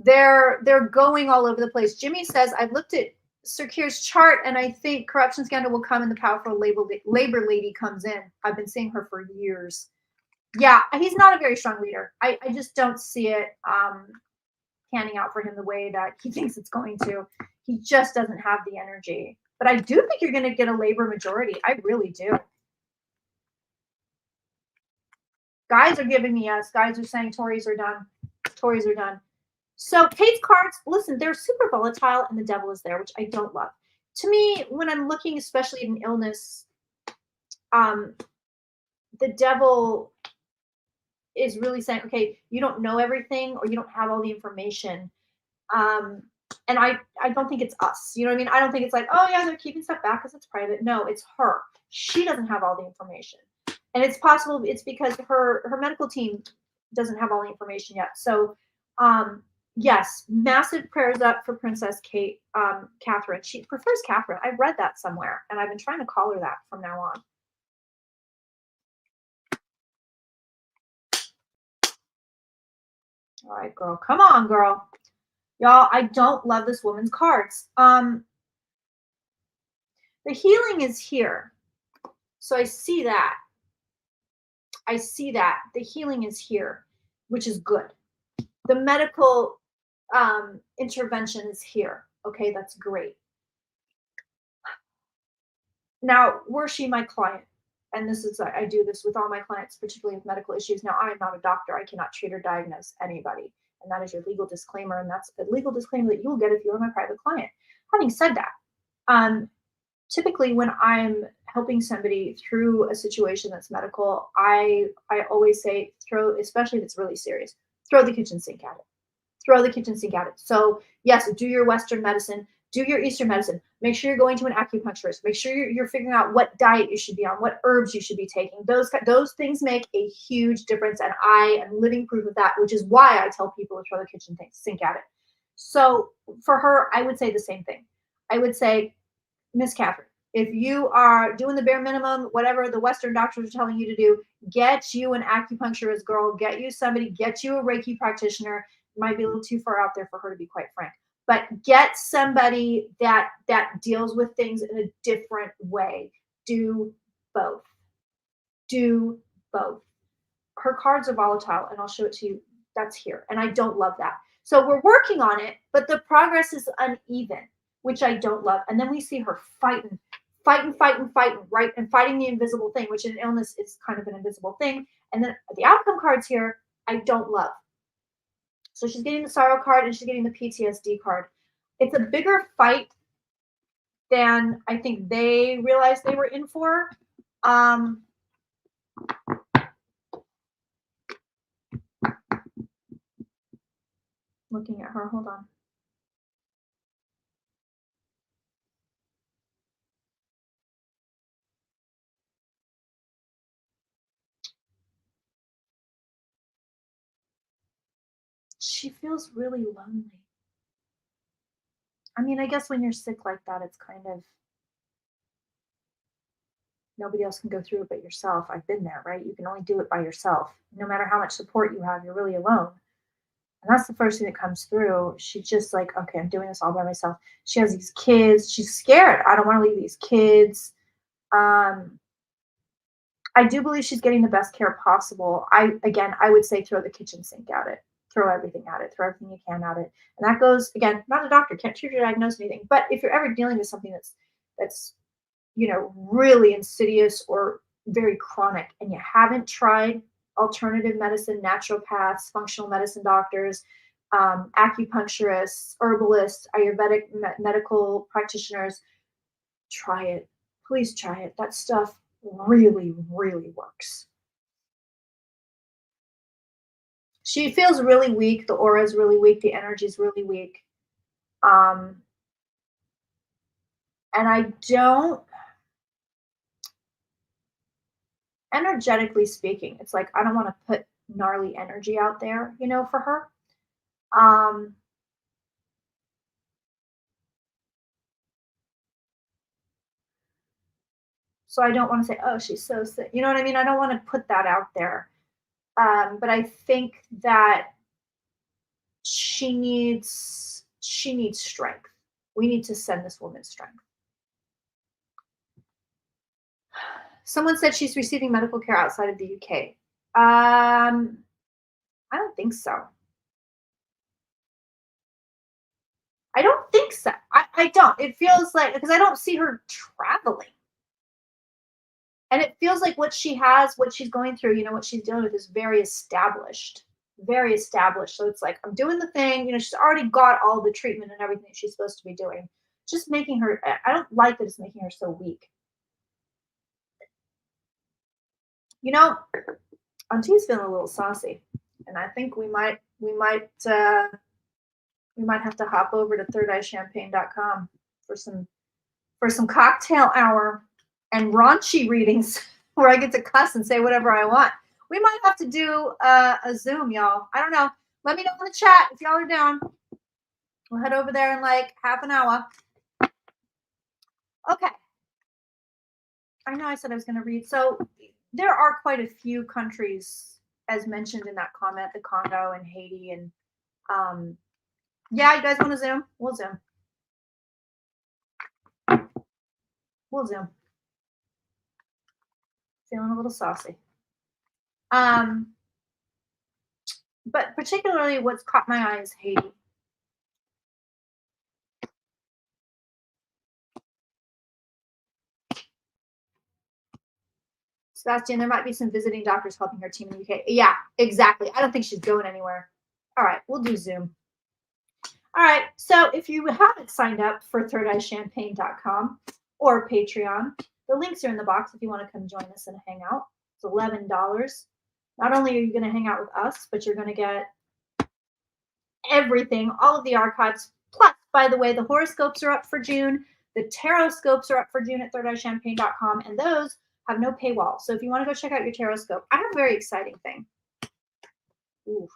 They're going all over the place. Jimmy says, I've looked at Sir Keir's chart, and I think corruption scandal will come and the powerful labor lady comes in. I've been seeing her for years. Yeah, he's not a very strong leader. I just don't see it panning out for him the way that he thinks it's going to. He just doesn't have the energy. But I do think you're going to get a labor majority. I really do. Guys are giving me yes. Guys are saying Tories are done. Tories are done. So Kate's cards, listen, they're super volatile, and the devil is there, which I don't love. To me, when I'm looking, especially at an illness, the devil is really saying, okay, you don't know everything or you don't have all the information. And I don't think it's us. You know what I mean? I don't think it's like, oh yeah, they're keeping stuff back because it's private. No, it's her. She doesn't have all the information. And it's possible it's because her medical team doesn't have all the information yet. So yes, massive prayers up for Princess Catherine. She prefers Catherine. I've read that somewhere, and I've been trying to call her that from now on. All right, girl. Come on, girl. Y'all, I don't love this woman's cards. The healing is here. So I see that. I see that. The healing is here, which is good. The medical intervention is here. Okay, that's great. Now, were she my client, and this is, I do this with all my clients, particularly with medical issues. Now, I am not a doctor. I cannot treat or diagnose anybody. And that is your legal disclaimer. And that's the legal disclaimer that you will get if you're my private client. Having said that, typically when I'm helping somebody through a situation that's medical, I always say especially if it's really serious, throw the kitchen sink at it. Throw the kitchen sink at it. So yes, do your Western medicine, do your Eastern medicine. Make sure you're going to an acupuncturist. Make sure you're figuring out what diet you should be on, what herbs you should be taking. Those things make a huge difference, and I am living proof of that, which is why I tell people to throw the kitchen sink at it. So for her, I would say the same thing. I would say, Miss Catherine, if you are doing the bare minimum, whatever the Western doctors are telling you to do, get you an acupuncturist, girl. Get you somebody. Get you a Reiki practitioner. It might be a little too far out there for her, to be quite frank. But get somebody that deals with things in a different way. Do both. Do both. Her cards are volatile, and I'll show it to you. That's here, and I don't love that. So we're working on it, but the progress is uneven, which I don't love. And then we see her fighting, right? And fighting the invisible thing, which in illness is kind of an invisible thing. And then the outcome cards here, I don't love. So she's getting the sorrow card and she's getting the PTSD card. It's a bigger fight than I think they realized they were in for. Looking at her, hold on. She feels really lonely. I mean, I guess when you're sick like that, it's kind of, nobody else can go through it but yourself. I've been there, right? You can only do it by yourself. No matter how much support you have, you're really alone. And that's the first thing that comes through. She's just like, okay, I'm doing this all by myself. She has these kids. She's scared. I don't want to leave these kids. I do believe she's getting the best care possible. I would say throw the kitchen sink at it. Throw everything at it. Throw everything you can at it. And that goes, again, not a doctor, can't treat or diagnose anything. But if you're ever dealing with something that's really insidious or very chronic, and you haven't tried alternative medicine, naturopaths, functional medicine doctors, acupuncturists, herbalists, Ayurvedic medical practitioners, try it. Please try it. That stuff really, really works. She feels really weak. The aura is really weak. The energy is really weak. And I don't, energetically speaking, it's like I don't want to put gnarly energy out there, for her. So I don't want to say, oh, she's so sick. You know what I mean? I don't want to put that out there. But I think that she needs strength. We need to send this woman strength. Someone said she's receiving medical care outside of the UK. I don't think so. I don't think so. I don't. It feels like, because I don't see her traveling. And it feels like what she's going through, what she's dealing with is very established. Very established. So it's like, I'm doing the thing, she's already got all the treatment and everything she's supposed to be doing. Just making her, I don't like that it's making her so weak. Auntie's feeling a little saucy, and I think we might have to hop over to thirdeyechampagne.com for some cocktail hour and raunchy readings where I get to cuss and say whatever I want. We might have to do a Zoom, y'all. I don't know. Let me know in the chat if y'all are down. We'll head over there in like half an hour. Okay. I know I said I was going to read. So there are quite a few countries, as mentioned in that comment, the Congo and Haiti. And yeah, you guys want to Zoom? We'll Zoom. We'll Zoom. Feeling a little saucy. But particularly what's caught my eye is Haiti. Sebastian, there might be some visiting doctors helping her team in the UK. Yeah, exactly. I don't think she's going anywhere. All right, we'll do Zoom. All right, so if you haven't signed up for thirdeyechampagne.com or Patreon, the links are in the box if you want to come join us and hang out. It's $11. Not only are you going to hang out with us, but you're going to get everything, all of the archives. Plus, by the way, the horoscopes are up for June. The taroscopes are up for June at thirdeyechampagne.com, and those have no paywall. So if you want to go check out your taroscope, I have a very exciting thing. Ooh,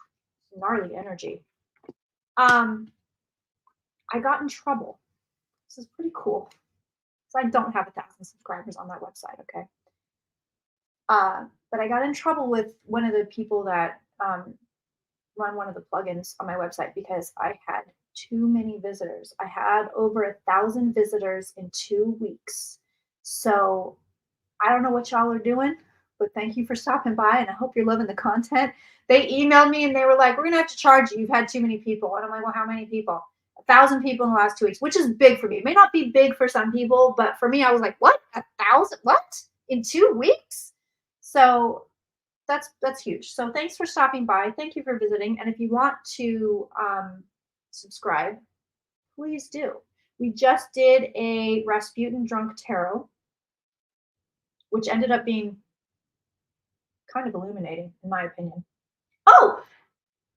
gnarly energy. I got in trouble. This is pretty cool. So I don't have 1,000 subscribers on that website, okay? But I got in trouble with one of the people that run one of the plugins on my website because I had too many visitors. I had over 1,000 visitors in 2 weeks. So I don't know what y'all are doing, but thank you for stopping by, and I hope you're loving the content. They emailed me and they were like, we're gonna have to charge you. You've had too many people. And I'm like, well, how many people? 1,000 people in the last 2 weeks, which is big for me. It may not be big for some people, but for me, I was like, what? 1,000? What? In 2 weeks? So that's huge. So thanks for stopping by. Thank you for visiting. And if you want to subscribe, please do. We just did a Rasputin Drunk Tarot, which ended up being kind of illuminating, in my opinion. Oh,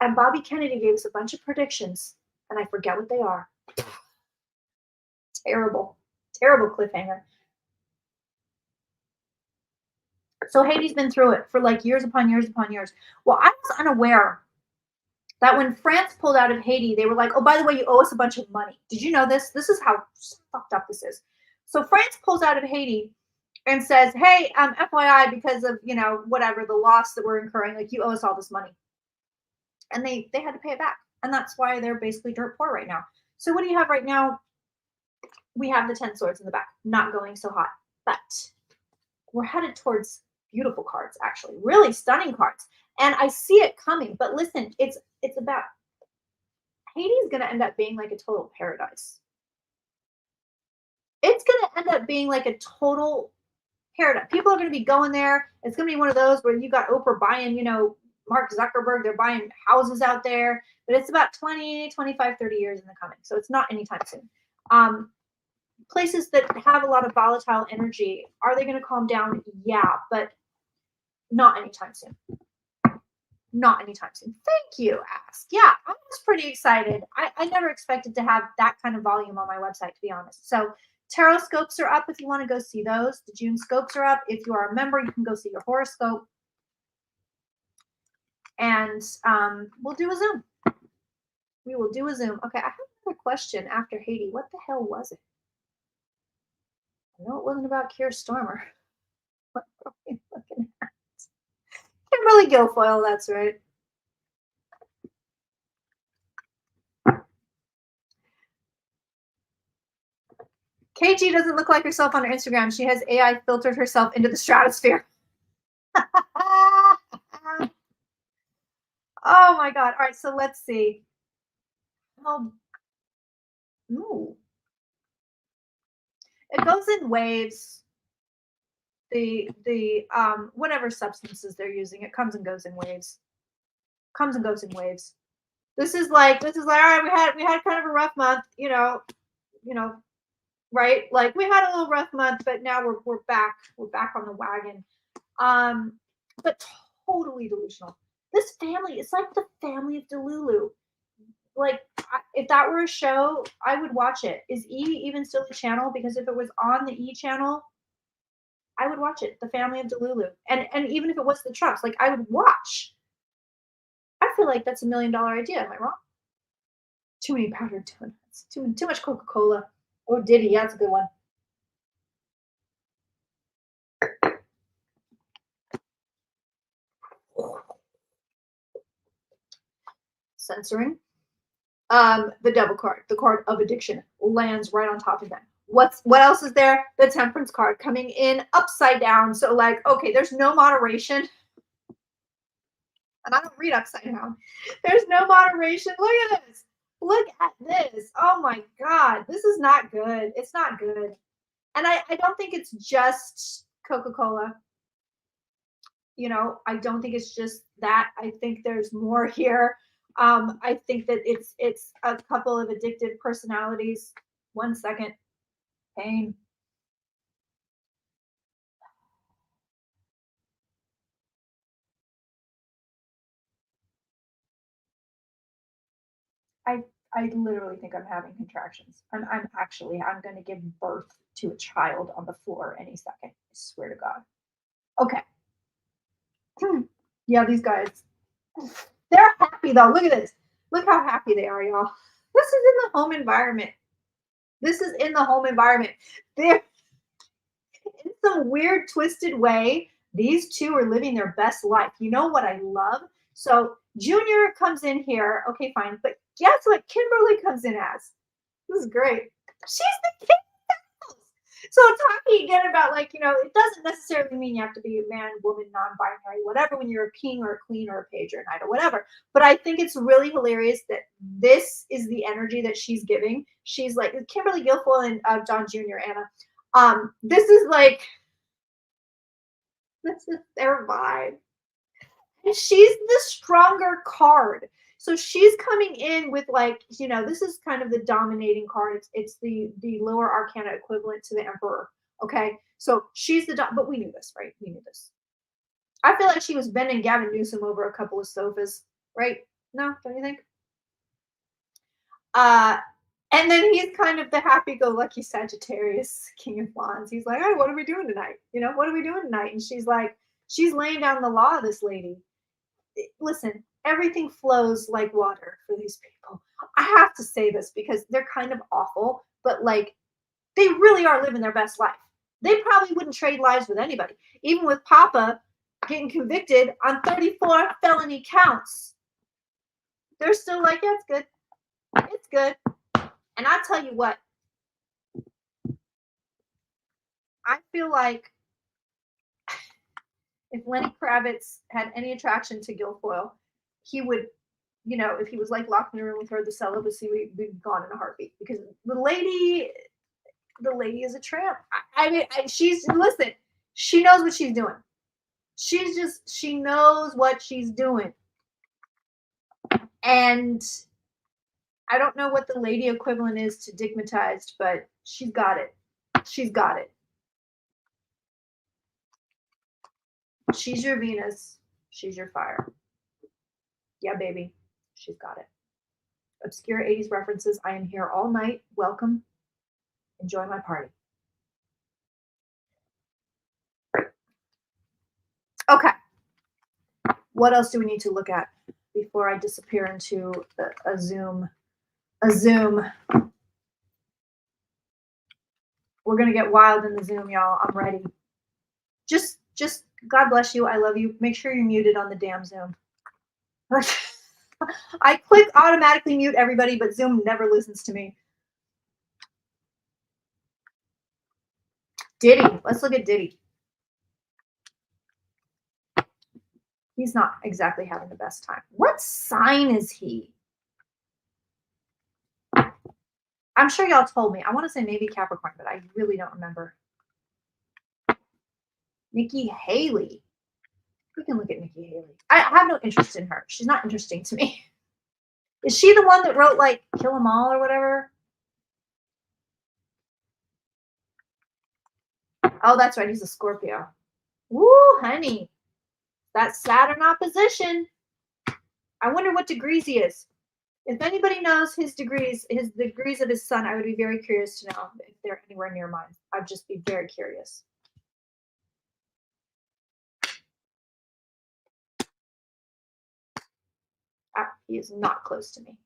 and Bobby Kennedy gave us a bunch of predictions, and I forget what they are. Terrible, terrible cliffhanger. So Haiti's been through it for like years upon years upon years. Well, I was unaware that when France pulled out of Haiti, they were like, oh, by the way, you owe us a bunch of money. Did you know this? This is how fucked up this is. So France pulls out of Haiti and says, hey, FYI, because of, you know, whatever, the loss that we're incurring, like, you owe us all this money. And they had to pay it back. And that's why they're basically dirt poor right now. So what do you have right now? We have the 10 swords in the back, not going so hot. But we're headed towards beautiful cards, actually, really stunning cards. And I see it coming. But listen, it's about Haiti's going to end up being like a total paradise. It's going to end up being like a total paradise. People are going to be going there. It's going to be one of those where you got Oprah buying, you know, Mark Zuckerberg, they're buying houses out there. But it's about 20, 25, 30 years in the coming. So it's not anytime soon. Places that have a lot of volatile energy, are they going to calm down? Yeah, but not anytime soon. Not anytime soon. Thank you, Ask. Yeah, I was pretty excited. I never expected to have that kind of volume on my website, to be honest. So tarot scopes are up if you want to go see those. The June scopes are up. If you are a member, you can go see your horoscope. And we'll do a Zoom. We will do a Zoom. Okay, I have another question after Haiti. What the hell was it? I know it wasn't about Keir Starmer. What are we looking at? Kimberly Guilfoyle, that's right. KG doesn't look like herself on her Instagram. She has AI filtered herself into the stratosphere. Oh my God. All right, so let's see. Ooh. It goes in waves. The whatever substances they're using, it comes and goes in waves. Comes and goes in waves. This is like, all right, we had kind of a rough month, you know, right? Like we had a little rough month, but now we're back. We're back on the wagon. But totally delusional. This family, it's like the family of Delulu. Like, if that were a show, I would watch it. Is E even still a channel? Because if it was on the E channel, I would watch it. The family of Delulu. And even if it was the Trumps, like, I would watch. I feel like that's $1 million idea. Am I wrong? Too many powdered donuts. Too much Coca-Cola. Oh, Diddy. Yeah, that's a good one. Censoring. The devil card, the card of addiction, lands right on top of them. What else is there? The temperance card coming in upside down. So like, okay, there's no moderation. And I don't read upside down. There's no moderation. Look at this. Look at this. Oh my God. This is not good. It's not good. And I don't think it's just Coca-Cola. You know, I don't think it's just that. I think there's more here. I think that it's a couple of addictive personalities. 1 second. Pain. I literally think I'm having contractions. I'm going to give birth to a child on the floor any second. I swear to God. Okay. Yeah, these guys. They're happy though. Look at this. Look how happy they are, y'all. This is in the home environment. This is in the home environment. They're in some weird, twisted way. These two are living their best life. You know what I love? So Junior comes in here. Okay, fine. But guess what Kimberly comes in as? This is great. She's the king of the house. So talking again about, like, you know, it doesn't necessarily mean you have to be a man, woman, non-binary, whatever, when you're a king or a queen or a page or a knight or whatever. But I think it's really hilarious that this is the energy that she's giving. She's like Kimberly Guilfoyle and Don Jr. Anna. This is like, this is their vibe. And she's the stronger card. So she's coming in with, like, you know, this is kind of the dominating card. It's the lower arcana equivalent to the emperor. Okay. So she's but we knew this, right? We knew this. I feel like she was bending Gavin Newsom over a couple of sofas, right? No, don't you think? And then he's kind of the happy-go-lucky Sagittarius, King of Wands. He's like, "Hey, what are we doing tonight? You know, what are we doing tonight?" And she's like, she's laying down the law, this lady. Listen, everything flows like water for these people. I have to say this because they're kind of awful, but like, they really are living their best life. They probably wouldn't trade lives with anybody. Even with Papa getting convicted on 34 felony counts, they're still like, yeah, it's good. It's good. And I tell you what, I feel like if Lenny Kravitz had any attraction to Guilfoyle, he would, you know, if he was like locked in a room with her, the celibacy would be gone in a heartbeat, because the lady is a tramp. I mean, listen, she knows what she's doing. She knows what she's doing. And I don't know what the lady equivalent is to digmatized, but she's got it. She's got it. She's your Venus. She's your fire. Yeah, baby. She's got it. Obscure 80s references. I am here all night. Welcome. Enjoy my party. Okay. What else do we need to look at before I disappear into a Zoom? We're going to get wild in the Zoom, y'all. I'm ready. Just God bless you. I love you. Make sure you're muted on the damn Zoom. I click automatically mute everybody, but Zoom never listens to me. Diddy. Let's look at Diddy. He's not exactly having the best time. What sign is he? I'm sure y'all told me. I want to say maybe Capricorn, but I really don't remember. Nikki Haley. We can look at Nikki Haley. I have no interest in her. She's not interesting to me. Is she the one that wrote, like, Kill 'Em All or whatever? Oh, that's right. He's a Scorpio. Woo, honey. That Saturn opposition. I wonder what degrees he is. If anybody knows his degrees of his sun, I would be very curious to know if they're anywhere near mine. I'd just be very curious. He is not close to me.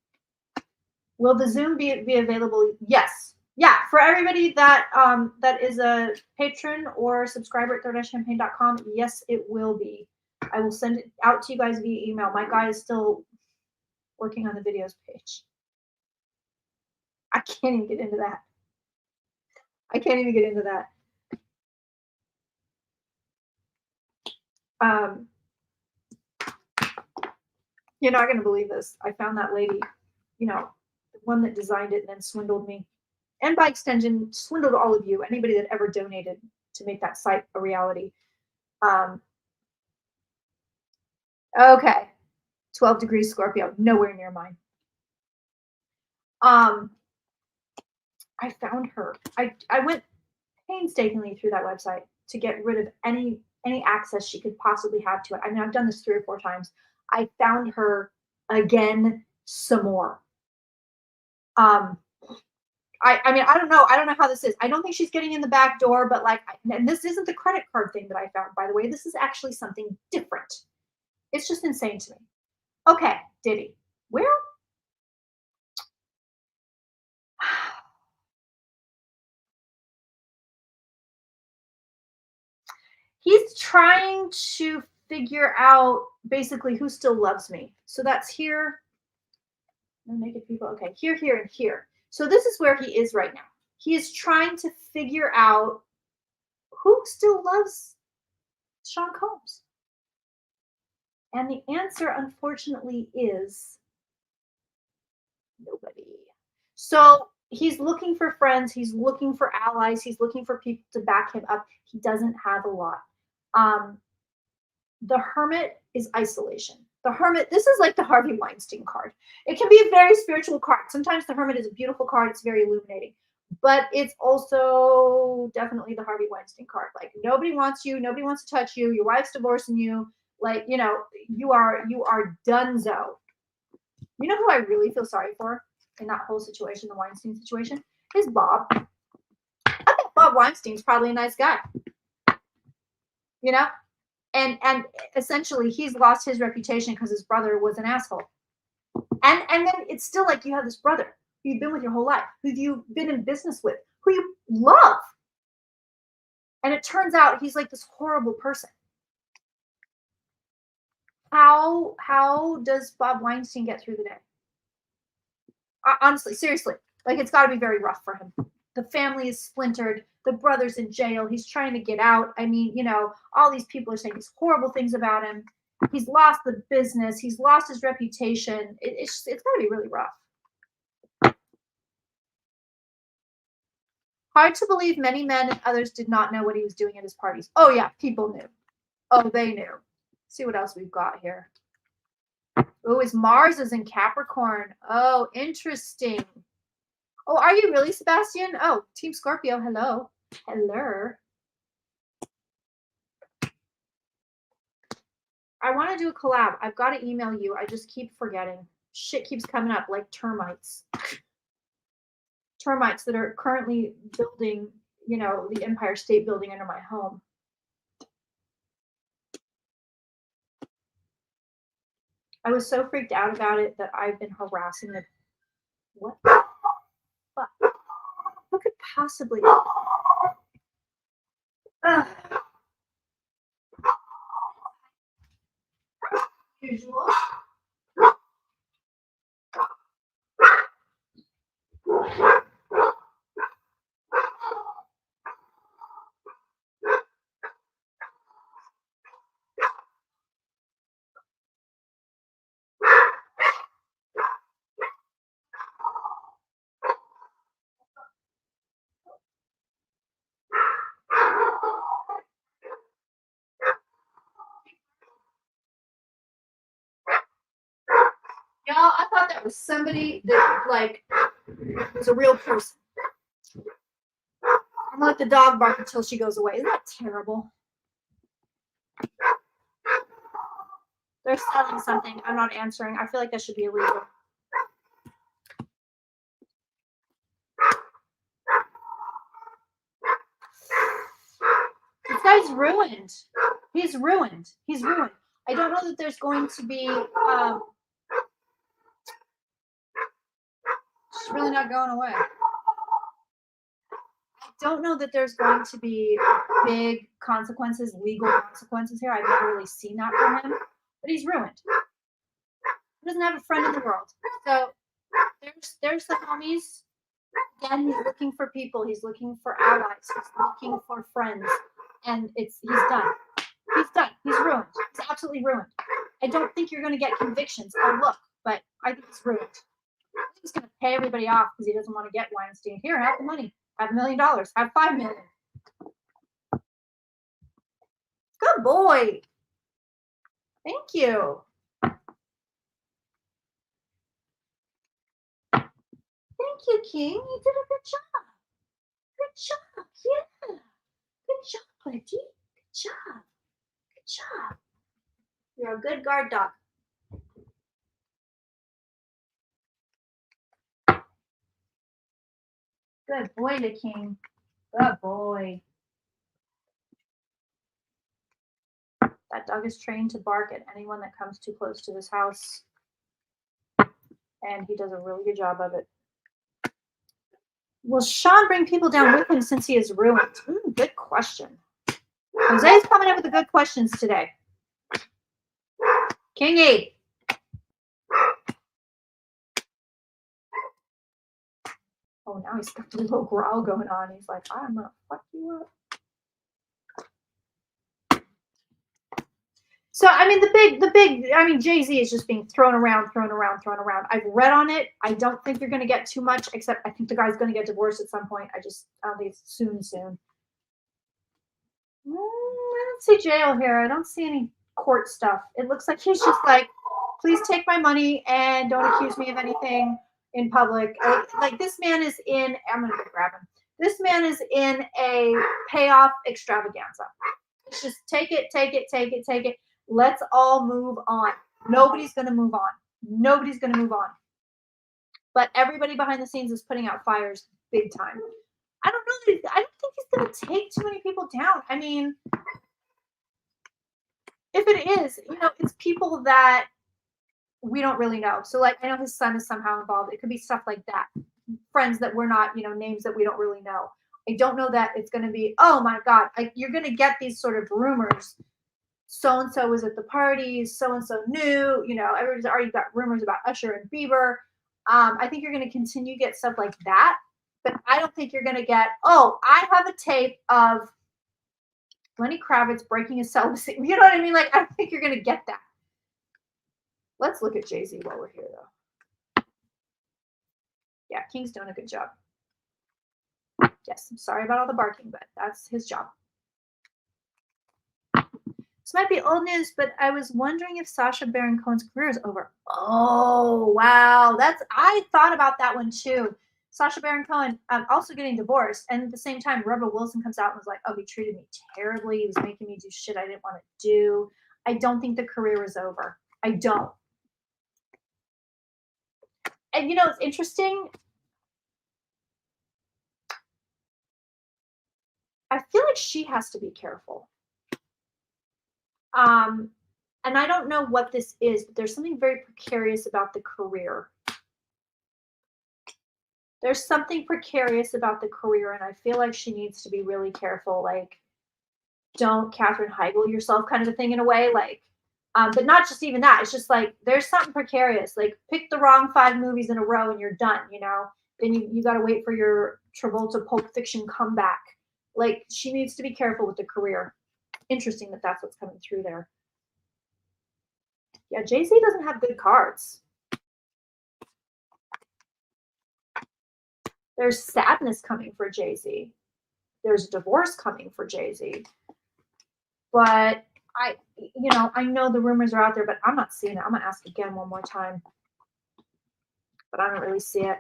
Will the Zoom be available? Yes. Yeah, for everybody that that is a patron or subscriber at third-champagne.com, yes, it will be. I will send it out to you guys via email. My guy is still working on the videos page. I can't even get into that. You're not going to believe this. I found that lady, the one that designed it and then swindled me. And by extension, swindled all of you, anybody that ever donated to make that site a reality. Okay. 12 degrees Scorpio, nowhere near mine. I found her. I went painstakingly through that website to get rid of any access she could possibly have to it. I mean, I've done this 3 or 4 times. I found her again some more. I mean, I don't know how this is. I don't think she's getting in the back door, but and this isn't the credit card thing that I found, by the way. This is actually something different. It's just insane to me. Okay, Diddy. Where? He's trying to figure out basically who still loves me. So that's here. Naked people. Okay, here, and here. So this is where he is right now. He is trying to figure out who still loves Sean Combs. And the answer, unfortunately, is nobody. So he's looking for friends. He's looking for allies. He's looking for people to back him up. He doesn't have a lot. The Hermit is isolation. The Hermit, this is like the Harvey Weinstein card. It can be a very spiritual card. Sometimes the Hermit is a beautiful card. It's very illuminating. But it's also definitely the Harvey Weinstein card. Like, nobody wants you. Nobody wants to touch you. Your wife's divorcing you. Like, you are donezo. You know who I really feel sorry for in that whole situation, the Weinstein situation? Is Bob. I think Bob Weinstein's probably a nice guy. And essentially he's lost his reputation because his brother was an asshole. And then it's still like you have this brother who you've been with your whole life, who you've been in business with, who you love. And it turns out he's like this horrible person. How does Bob Weinstein get through the day? Honestly, seriously, like, it's got to be very rough for him. The family is splintered. The brother's in jail. He's trying to get out. I mean, all these people are saying these horrible things about him. He's lost the business. He's lost his reputation. It's got to be really rough. Hard to believe many men and others did not know what he was doing at his parties. Oh, yeah, people knew. Oh, they knew. Let's see what else we've got here. Oh, his Mars is in Capricorn. Oh, interesting. Oh, are you really, Sebastian? Oh, Team Scorpio, hello. Hello. I want to do a collab. I've got to email you. I just keep forgetting. Shit keeps coming up like termites. Termites that are currently building, the Empire State Building under my home. I was so freaked out about it that I've been harassing the... What? What could possibly... Usual. Y'all, I thought that was somebody that, was a real person. I'm gonna let the dog bark until she goes away. Isn't that terrible? They're selling something. I'm not answering. I feel like that should be illegal. This guy's ruined. He's ruined. He's ruined. I don't know that there's going to be she's really not going away. I don't know that there's going to be big consequences, legal consequences here. I've never really seen that from him, but he's ruined. He doesn't have a friend in the world. So there's the homies. Again, he's looking for people. He's looking for allies. He's looking for friends. And he's done. He's done. He's ruined. He's absolutely ruined. I don't think you're going to get convictions. Oh, look, but I think it's ruined. He's going to pay everybody off because he doesn't want to get Weinstein. Here, have the money. Have $1 million. Have $5 million. Good boy. Thank you. Thank you, King. You did a good job. Good job. Yeah. Good job, buddy. Good job. Good job. You're a good guard dog. Good boy, the King. Good boy. That dog is trained to bark at anyone that comes too close to his house. And he does a really good job of it. Will Sean bring people down with him since he is ruined? Good question. Jose's coming in with the good questions today. Kingy. Oh, now he's got the little growl going on. He's like, I'm going to fuck you up. So, I mean, Jay-Z is just being thrown around. I've read on it. I don't think you're going to get too much, except I think the guy's going to get divorced at some point. I don't think it's soon. I don't see jail here. I don't see any court stuff. It looks like he's just like, please take my money and don't accuse me of anything in public. Like this man is in, I'm going to go grab him. This man is in a payoff extravaganza. It's just take it. Let's all move on. Nobody's going to move on. But everybody behind the scenes is putting out fires big time. I don't think he's going to take too many people down. I mean, if it is, it's people that we don't really know. So, like, I know his son is somehow involved. It could be stuff like that. Friends that we're not, names that we don't really know. I don't know that it's going to be, oh my God, you're going to get these sort of rumors. So-and-so was at the parties, so-and-so knew, everybody's already got rumors about Usher and Bieber. I think you're going to continue to get stuff like that, but I don't think you're going to get, oh, I have a tape of Lenny Kravitz breaking his celibacy. You know what I mean? Like, I don't think you're going to get that. Let's look at Jay-Z while we're here, though. Yeah, King's doing a good job. Yes, I'm sorry about all the barking, but that's his job. This might be old news, but I was wondering if Sacha Baron Cohen's career is over. Oh, wow. I thought about that one too. Sacha Baron Cohen also getting divorced. And at the same time, Rebel Wilson comes out and was like, oh, he treated me terribly. He was making me do shit I didn't want to do. I don't think the career is over. I don't. And it's interesting. I feel like she has to be careful. And I don't know what this is, but there's something very precarious about the career. There's something precarious about the career, and I feel like she needs to be really careful. Like, don't Katherine Heigl yourself kind of a thing in a way. Like, but not just even that. It's just like, there's something precarious. Like, pick the wrong 5 movies in a row and you're done, Then you got to wait for your Travolta Pulp Fiction comeback. Like, she needs to be careful with the career. Interesting that that's what's coming through there. Yeah, Jay-Z doesn't have good cards. There's sadness coming for Jay-Z. There's divorce coming for Jay-Z. But I know the rumors are out there, but I'm not seeing it. I'm gonna ask again one more time. But I don't really see it.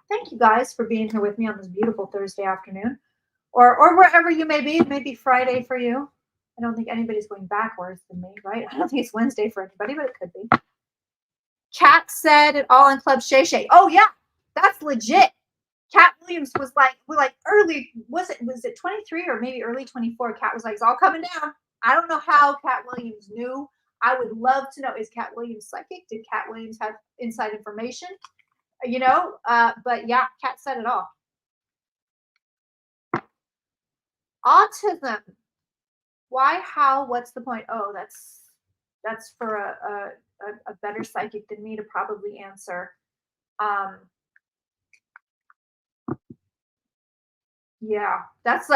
Thank you guys for being here with me on this beautiful Thursday afternoon. Or wherever you may be. It may be Friday for you. I don't think anybody's going backwards than me, right? I don't think it's Wednesday for anybody, but it could be. Kat said it all in Club Shay Shay. Oh yeah, that's legit. Kat Williams was like, early, was it 23 or maybe early 24? Kat was like, it's all coming down. I don't know how Kat Williams knew. I would love to know, is Kat Williams psychic? Did Kat Williams have inside information? You know, but yeah, Kat said it all. Autism. Why, how, what's the point? Oh, that's for a better psychic than me to probably answer. Yeah, that's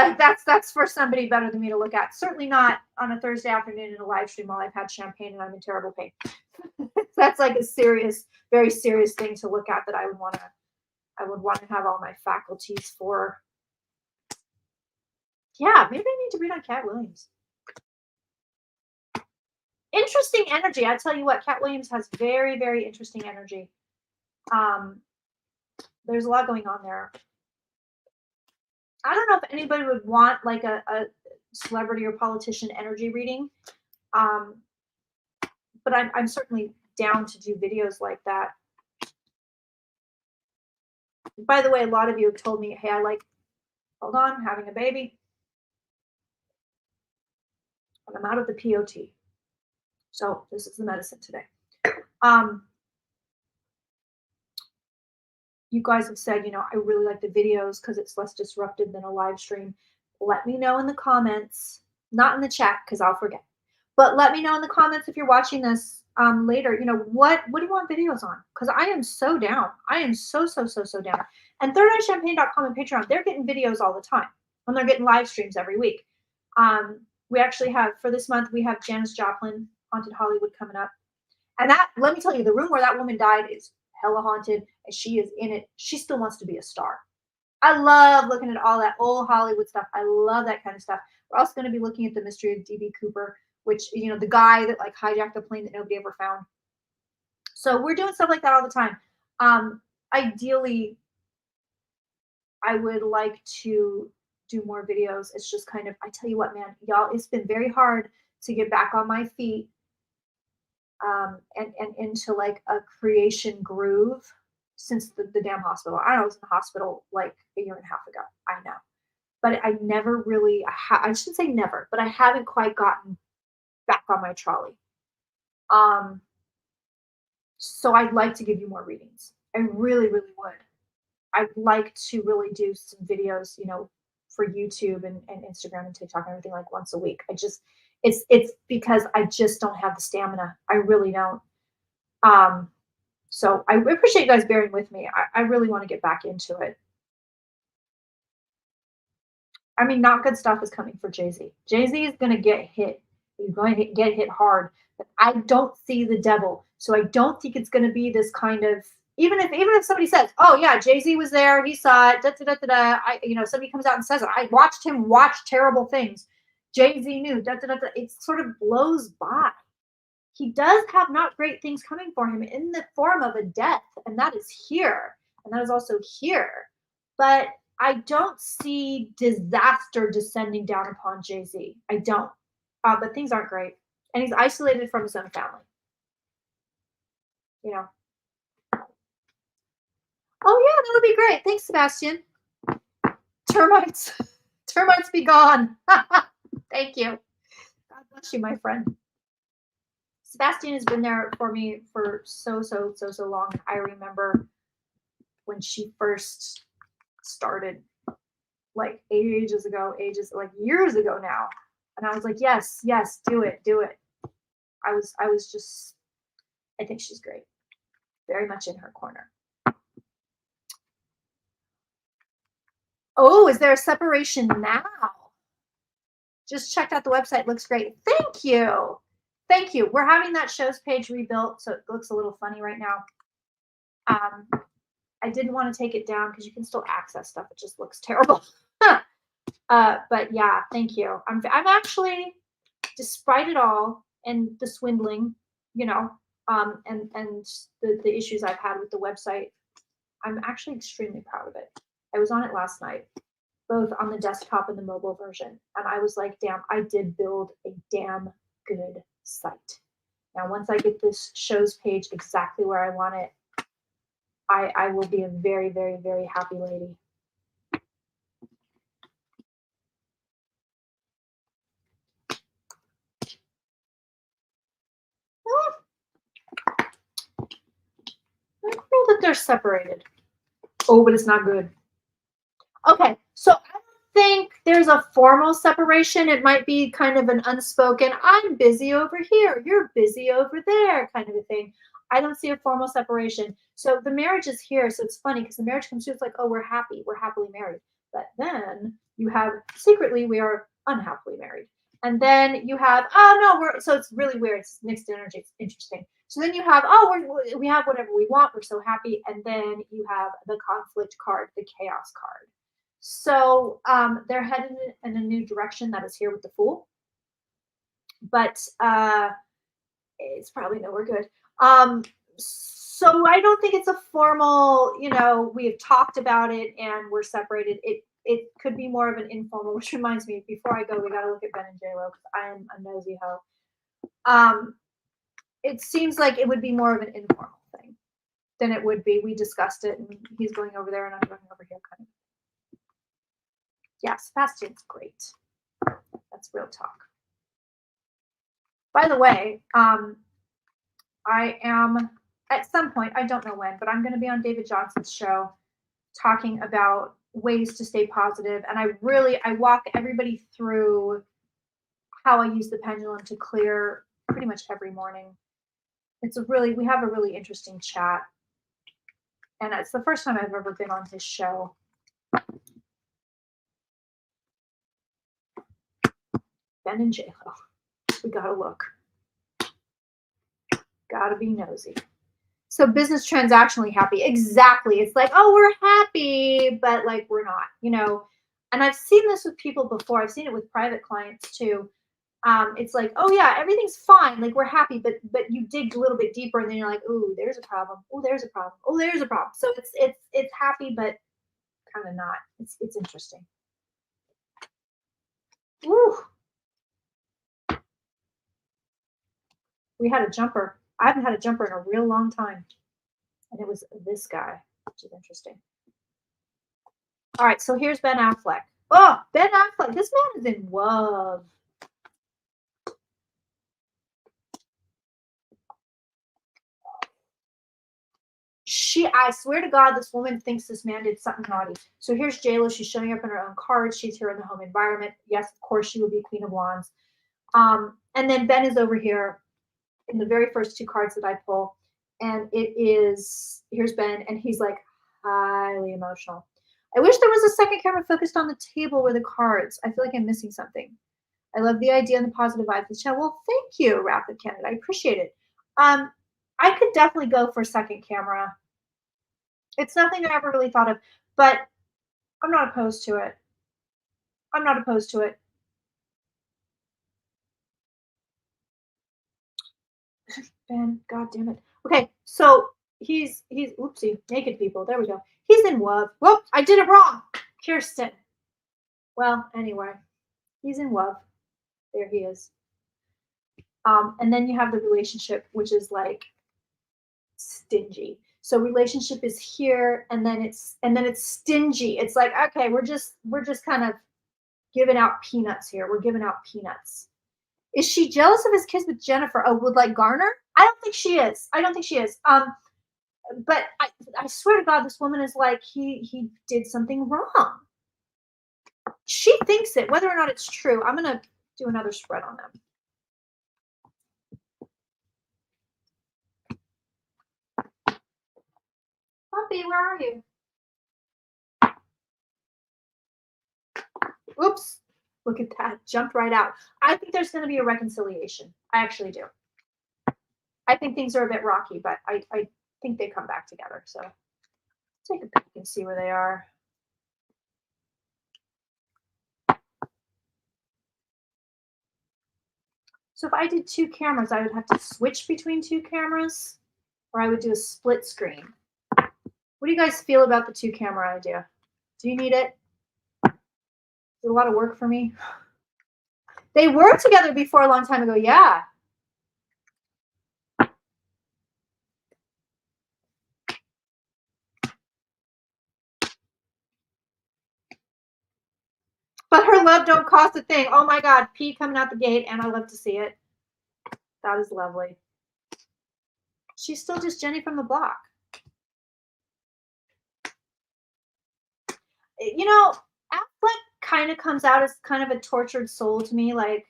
for somebody better than me to look at. Certainly not on a Thursday afternoon in a live stream while I've had champagne and I'm in terrible pain. That's like a serious, very serious thing to look at that I would want to have all my faculties for. Yeah, maybe I need to read on Kat Williams. Interesting energy. I tell you what, Kat Williams has very, very interesting energy. There's a lot going on there. I don't know if anybody would want like a celebrity or politician energy reading. But I'm certainly down to do videos like that. By the way, a lot of you have told me, hey, hold on, having a baby. And I'm out of the POT. So this is the medicine today. You guys have said, I really like the videos because it's less disruptive than a live stream. Let me know in the comments, not in the chat because I'll forget. But let me know in the comments if you're watching this later, what do you want videos on? Because I am so down. I am so down. And thirdEyeChampagne.com and Patreon, they're getting videos all the time. And they're getting live streams every week. We actually have, for this month, we have Janis Joplin, Haunted Hollywood coming up. And that, let me tell you, the room where that woman died is hella haunted, and she is in it. She still wants to be a star. I love looking at all that old Hollywood stuff. I love that kind of stuff. We're also going to be looking at the mystery of D.B. Cooper, which, the guy that like hijacked a plane that nobody ever found. So we're doing stuff like that all the time. Ideally, I would like to do more videos. It's just kind of, I tell you what, man, y'all, it's been very hard to get back on my feet and into like a creation groove since the damn hospital. I was in the hospital like a year and a half ago. I know. But I never really, I shouldn't say never, but I haven't quite gotten back on my trolley. So I'd like to give you more readings. I really, really would. I'd like to really do some videos, for YouTube and Instagram and TikTok and everything like once a week. It's because I just don't have the stamina. I really don't. So I appreciate you guys bearing with me. I really want to get back into it. I mean, not good stuff is coming for Jay-Z. Jay-Z is going to get hit. He's going to get hit hard. But I don't see the devil. So I don't think it's going to be this kind of, even if somebody says, oh yeah, Jay-Z was there, he saw it, somebody comes out and says it. I watched him watch terrible things. Jay-Z knew, it sort of blows by. He does have not great things coming for him in the form of a death, and that is here, and that is also here. But I don't see disaster descending down upon Jay-Z. I don't. But things aren't great, and he's isolated from his own family. Oh yeah, that would be great. Thanks, Sebastian. Termites be gone. Thank you. God bless you, my friend. Sebastian has been there for me for so long. I remember when she first started, like years ago now. And I was like, yes, do it. I think she's great. Very much in her corner. Oh, is there a separation now? Just checked out the website. Looks great. Thank you. We're having that shows page rebuilt, so it looks a little funny right now. I didn't want to take it down because you can still access stuff. It just looks terrible. But yeah, thank you. I'm actually, despite it all and the swindling, and the issues I've had with the website, I'm actually extremely proud of it. I was on it last night, both on the desktop and the mobile version. And I was like, damn, I did build a damn good site. Now, once I get this shows page exactly where I want it, I will be a very, very, very happy lady. I don't know that they're separated. Oh, but it's not good. Okay, so I don't think there's a formal separation. It might be kind of an unspoken, I'm busy over here, you're busy over there kind of a thing. I don't see a formal separation. So the marriage is here. So it's funny because the marriage comes through, it's like, oh, we're happy. We're happily married. But then you have secretly, we are unhappily married. And then you have, oh, no, so it's really weird. It's mixed energy. It's interesting. So then you have, oh, we have whatever we want. We're so happy. And then you have the conflict card, the chaos card. So they're headed in a new direction that is here with the Fool. But it's probably nowhere good. So I don't think it's a formal, we have talked about it and we're separated. It could be more of an informal, which reminds me, before I go, we got to look at Ben and JLo because I am a nosy hoe. It seems like it would be more of an informal thing than it would be. We discussed it and he's going over there and I'm going over here kind of. Yeah, Sebastian's great. That's real talk. By the way, I am at some point, I don't know when, but I'm going to be on David Johnson's show talking about ways to stay positive. And I walk everybody through how I use the pendulum to clear pretty much every morning. We have a really interesting chat. And it's the first time I've ever been on his show. Ben and JLo. We gotta look. Gotta be nosy. So business transactionally happy. Exactly. It's like, oh, we're happy, but like we're not, And I've seen this with people before. I've seen it with private clients too. It's like, oh yeah, everything's fine. Like we're happy, but you dig a little bit deeper and then you're like, oh, there's a problem. Oh, there's a problem. Oh, there's a problem. So it's happy, but kind of not. It's interesting. Woo. We had a jumper. I haven't had a jumper in a real long time. And it was this guy, which is interesting. All right, so here's Ben Affleck. Oh, Ben Affleck. This man is in love. I swear to God, this woman thinks this man did something naughty. So here's JLo. She's showing up in her own cards. She's here in the home environment. Yes, of course, she would be Queen of Wands. And then Ben is over here in the very first two cards that I pull. And here's Ben, and he's like highly emotional. I wish there was a second camera focused on the table where the cards. I feel like I'm missing something. I love the idea and the positive vibes of the channel. Well, thank you, Rapid Canada. I appreciate it. I could definitely go for second camera. It's nothing I ever really thought of, but I'm not opposed to it. I'm not opposed to it. Ben, God damn it. Okay, so he's oopsie, naked people. There we go. He's in love. Whoop, I did it wrong. Kirsten. Well, anyway, he's in love. There he is. And then you have the relationship, which is like stingy. So relationship is here, and then it's stingy. It's like, okay, we're just kind of giving out peanuts here. We're giving out peanuts. Is she jealous of his kiss with Jennifer? Oh, with like Garner? I don't think she is. But I swear to God, this woman is like, he did something wrong. She thinks it, whether or not it's true. I'm gonna do another spread on them. Puppy, where are you? Oops. Look at that. Jumped right out. I think there's going to be a reconciliation. I actually do. I think things are a bit rocky, but I think they come back together. So take a peek and see where they are. So if I did two cameras, I would have to switch between two cameras, or I would do a split screen. What do you guys feel about the two camera idea? Do you need it? It's a lot of work for me. They were together before a long time ago, yeah. But her love don't cost a thing. Oh my God, pee coming out the gate, and I love to see it. That is lovely. She's still just Jenny from the block. You know, Affleck kind of comes out as kind of a tortured soul to me. Like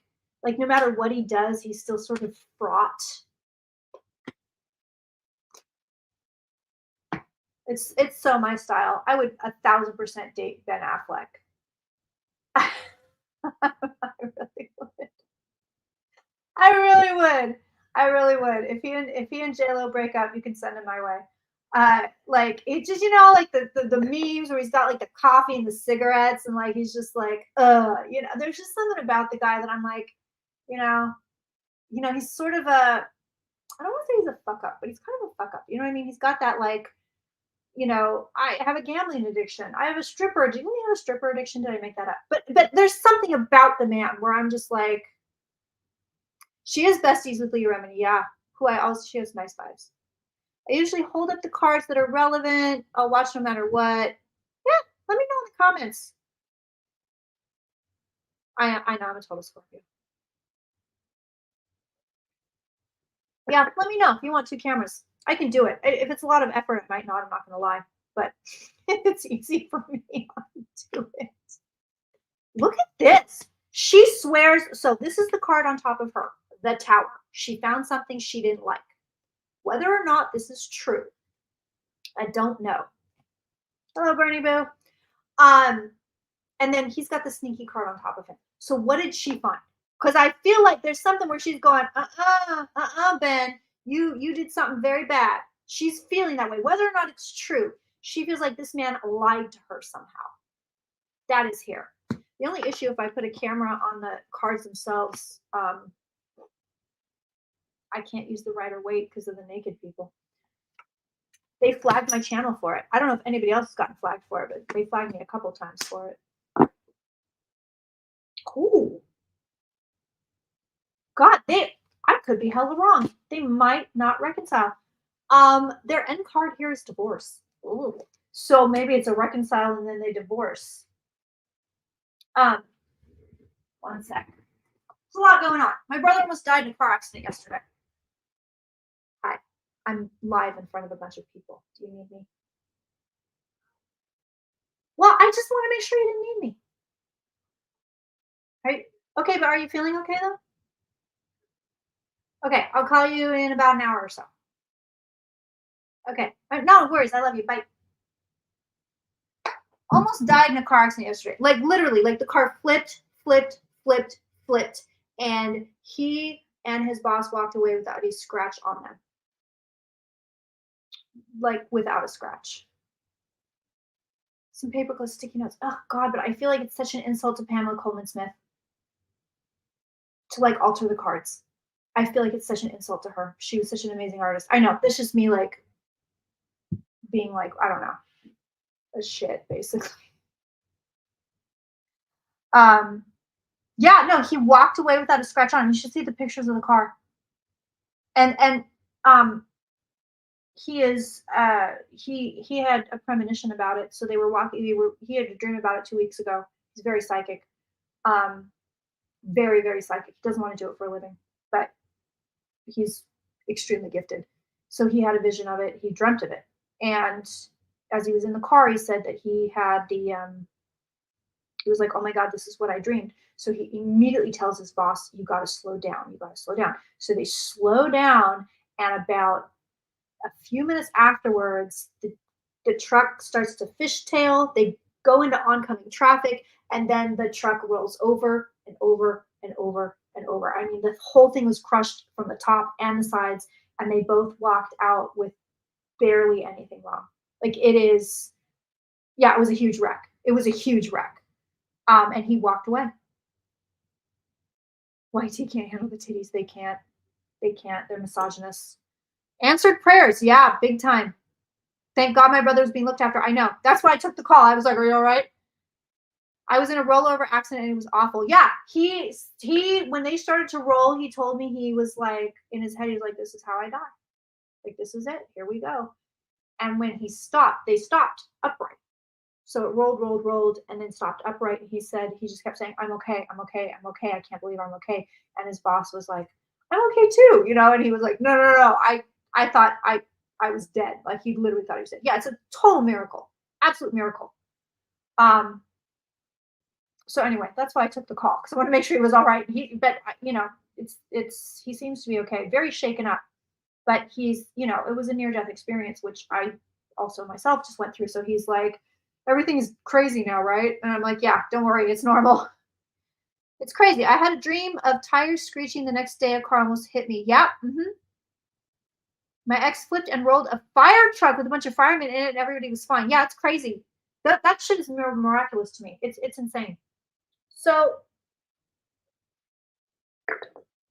no matter what he does, he's still sort of fraught. It's so my style. I would 1,000% date Ben Affleck. I really would. I really would. I really would. If he and JLo break up, you can send him my way. Like it just, like the memes where he's got like the coffee and the cigarettes and like he's just like, there's just something about the guy that I'm like, he's sort of a, I don't want to say he's a fuck up, but he's kind of a fuck up. You know what I mean? He's got that like, I have a gambling addiction. I have a stripper. Do you really have a stripper addiction? Did I make that up? But there's something about the man where I'm just like, she is besties with Leah Remini, yeah. She has nice vibes. I usually hold up the cards that are relevant. I'll watch no matter what. Yeah, let me know in the comments. I know I'm a total Scorpio. Yeah, let me know if you want 2 cameras. I can do it. If it's a lot of effort, I might not. I'm not going to lie. But it's easy for me to do it. Look at this. She swears. So this is the card on top of her, the Tower. She found something she didn't like. Whether or not this is true, I don't know. Hello, Bernie Boo. And then he's got the sneaky card on top of him. So what did she find? Because I feel like there's something where she's going, Ben, you did something very bad. She's feeling that way. Whether or not it's true, she feels like this man lied to her somehow. That is here. The only issue, if I put a camera on the cards themselves, I can't use the Rider Waite because of the naked people. They flagged my channel for it. I don't know if anybody else has gotten flagged for it, but they flagged me a couple times for it. Cool. God, I could be hella wrong. They might not reconcile. Their end card here is divorce. Ooh. So maybe it's a reconcile and then they divorce. One sec. There's a lot going on. My brother almost died in a car accident yesterday. Hi. I'm live in front of a bunch of people. Do you need me? Well, I just want to make sure you didn't need me. Right? Okay, but are you feeling okay though? Okay, I'll call you in about an hour or so. Okay. No worries. I love you. Bye. Almost died in a car accident yesterday. Like literally, like the car flipped, and he and his boss walked away without a scratch on them. Like without a scratch. Some paperclip sticky notes. Oh God, but I feel like it's such an insult to Pamela Coleman Smith to like alter the cards. I feel like it's such an insult to her. She was such an amazing artist. I know. This is me like being like, I don't know, a shit, basically. Yeah, no, he walked away without a scratch on him. You should see the pictures of the car. And he is he had a premonition about it. So they were walking, he had a dream about it 2 weeks ago. He's very psychic. Very, very psychic. He doesn't want to do it for a living, but he's extremely gifted. So he had a vision of it. He dreamt of it. And as he was in the car, he said that he had he was like, oh my God, this is what I dreamed. So he immediately tells his boss, you got to slow down. You got to slow down. So they slow down. And about a few minutes afterwards, the truck starts to fishtail. They go into oncoming traffic. And then the truck rolls over and over and over and over. I mean, the whole thing was crushed from the top and the sides. And they both walked out with barely anything wrong. Like it is, yeah, it was a huge wreck. It was a huge wreck. And he walked away. YT can't handle the titties. They can't. They can't. They're misogynists. Answered prayers. Yeah, big time. Thank God my brother was being looked after. I know. That's why I took the call. I was like, are you all right? I was in a rollover accident and it was awful. Yeah, he when they started to roll, he told me, he was like, in his head, he was like, this is how I die. Like, this is it. Here we go. And when he stopped, they stopped upright. So it rolled, and then stopped upright. And he said, he just kept saying, I'm okay, I'm okay, I'm okay. I can't believe I'm okay. And his boss was like, I'm okay too, you know? And he was like, no. I thought I was dead. Like, he literally thought he was dead. Yeah, it's a total miracle. Absolute miracle. So anyway, that's why I took the call, because I want to make sure he was all right. But you know, he seems to be okay. Very shaken up, but he's, you know, it was a near-death experience, which I also myself just went through. So he's like, everything's crazy now, right? And I'm like, yeah, don't worry, it's normal. It's crazy. I had a dream of tires screeching the next day. A car almost hit me. Yeah. My ex flipped and rolled a fire truck with a bunch of firemen in it, and everybody was fine. Yeah, it's crazy. That shit is miraculous to me. It's insane. So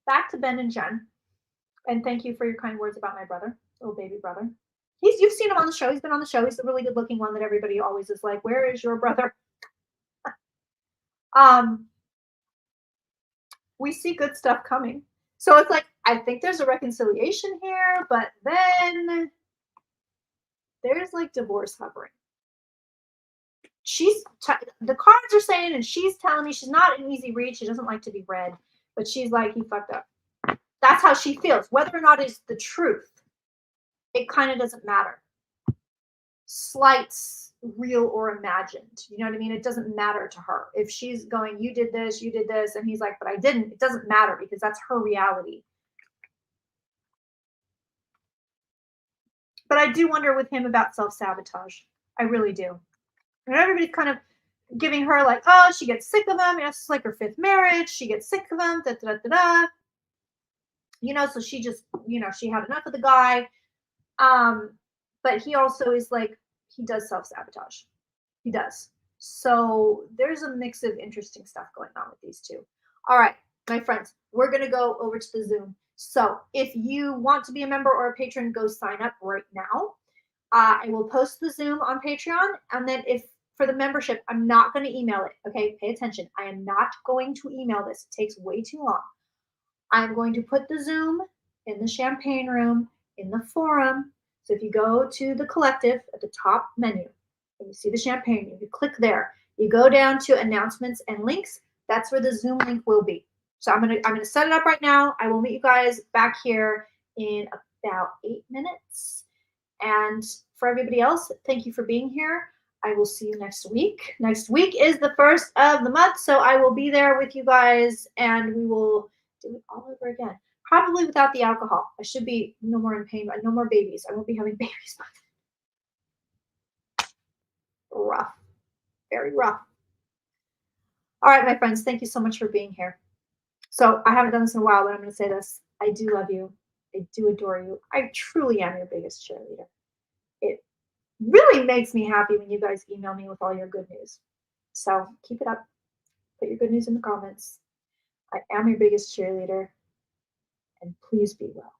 back to Ben and Jen, and thank you for your kind words about my brother, little baby brother. You've seen him on the show. He's been on the show. He's the really good looking one that everybody always is like, where is your brother? We see good stuff coming. So it's like, I think there's a reconciliation here, but then there's like divorce hovering. The cards are saying, and she's telling me she's not an easy read. She doesn't like to be read, but she's like, he fucked up. That's how she feels. Whether or not it's the truth, it kind of doesn't matter. Slights, real or imagined. You know what I mean? It doesn't matter to her. If she's going, you did this, and he's like, but I didn't. It doesn't matter, because that's her reality. But I do wonder with him about self-sabotage. I really do. And everybody's kind of giving her like, oh, she gets sick of him. It's like her 5th marriage. She gets sick of him. You know, so she just, you know, she had enough of the guy. But he also is like, he does self-sabotage. He does. So there's a mix of interesting stuff going on with these two. All right, my friends, we're going to go over to the Zoom. So if you want to be a member or a patron, go sign up right now. I will post the Zoom on Patreon. And then if for the membership, I'm not going to email it. Okay, pay attention. I am not going to email this. It takes way too long. I'm going to put the Zoom in the champagne room, in the forum. So if you go to the collective at the top menu, and you see the champagne, you click there. You go down to announcements and links. That's where the Zoom link will be. So I'm gonna set it up right now. I will meet you guys back here in about 8 minutes. And for everybody else, thank you for being here. I will see you next week. Next week is the 1st of the month, so I will be there with you guys, and we will do it all over again. Probably without the alcohol. I should be no more in pain, no more babies. I won't be having babies. Rough. Very rough. All right, my friends, thank you so much for being here. So I haven't done this in a while, but I'm going to say this. I do love you. I do adore you. I truly am your biggest cheerleader. It really makes me happy when you guys email me with all your good news. So keep it up. Put your good news in the comments. I am your biggest cheerleader. And please be well.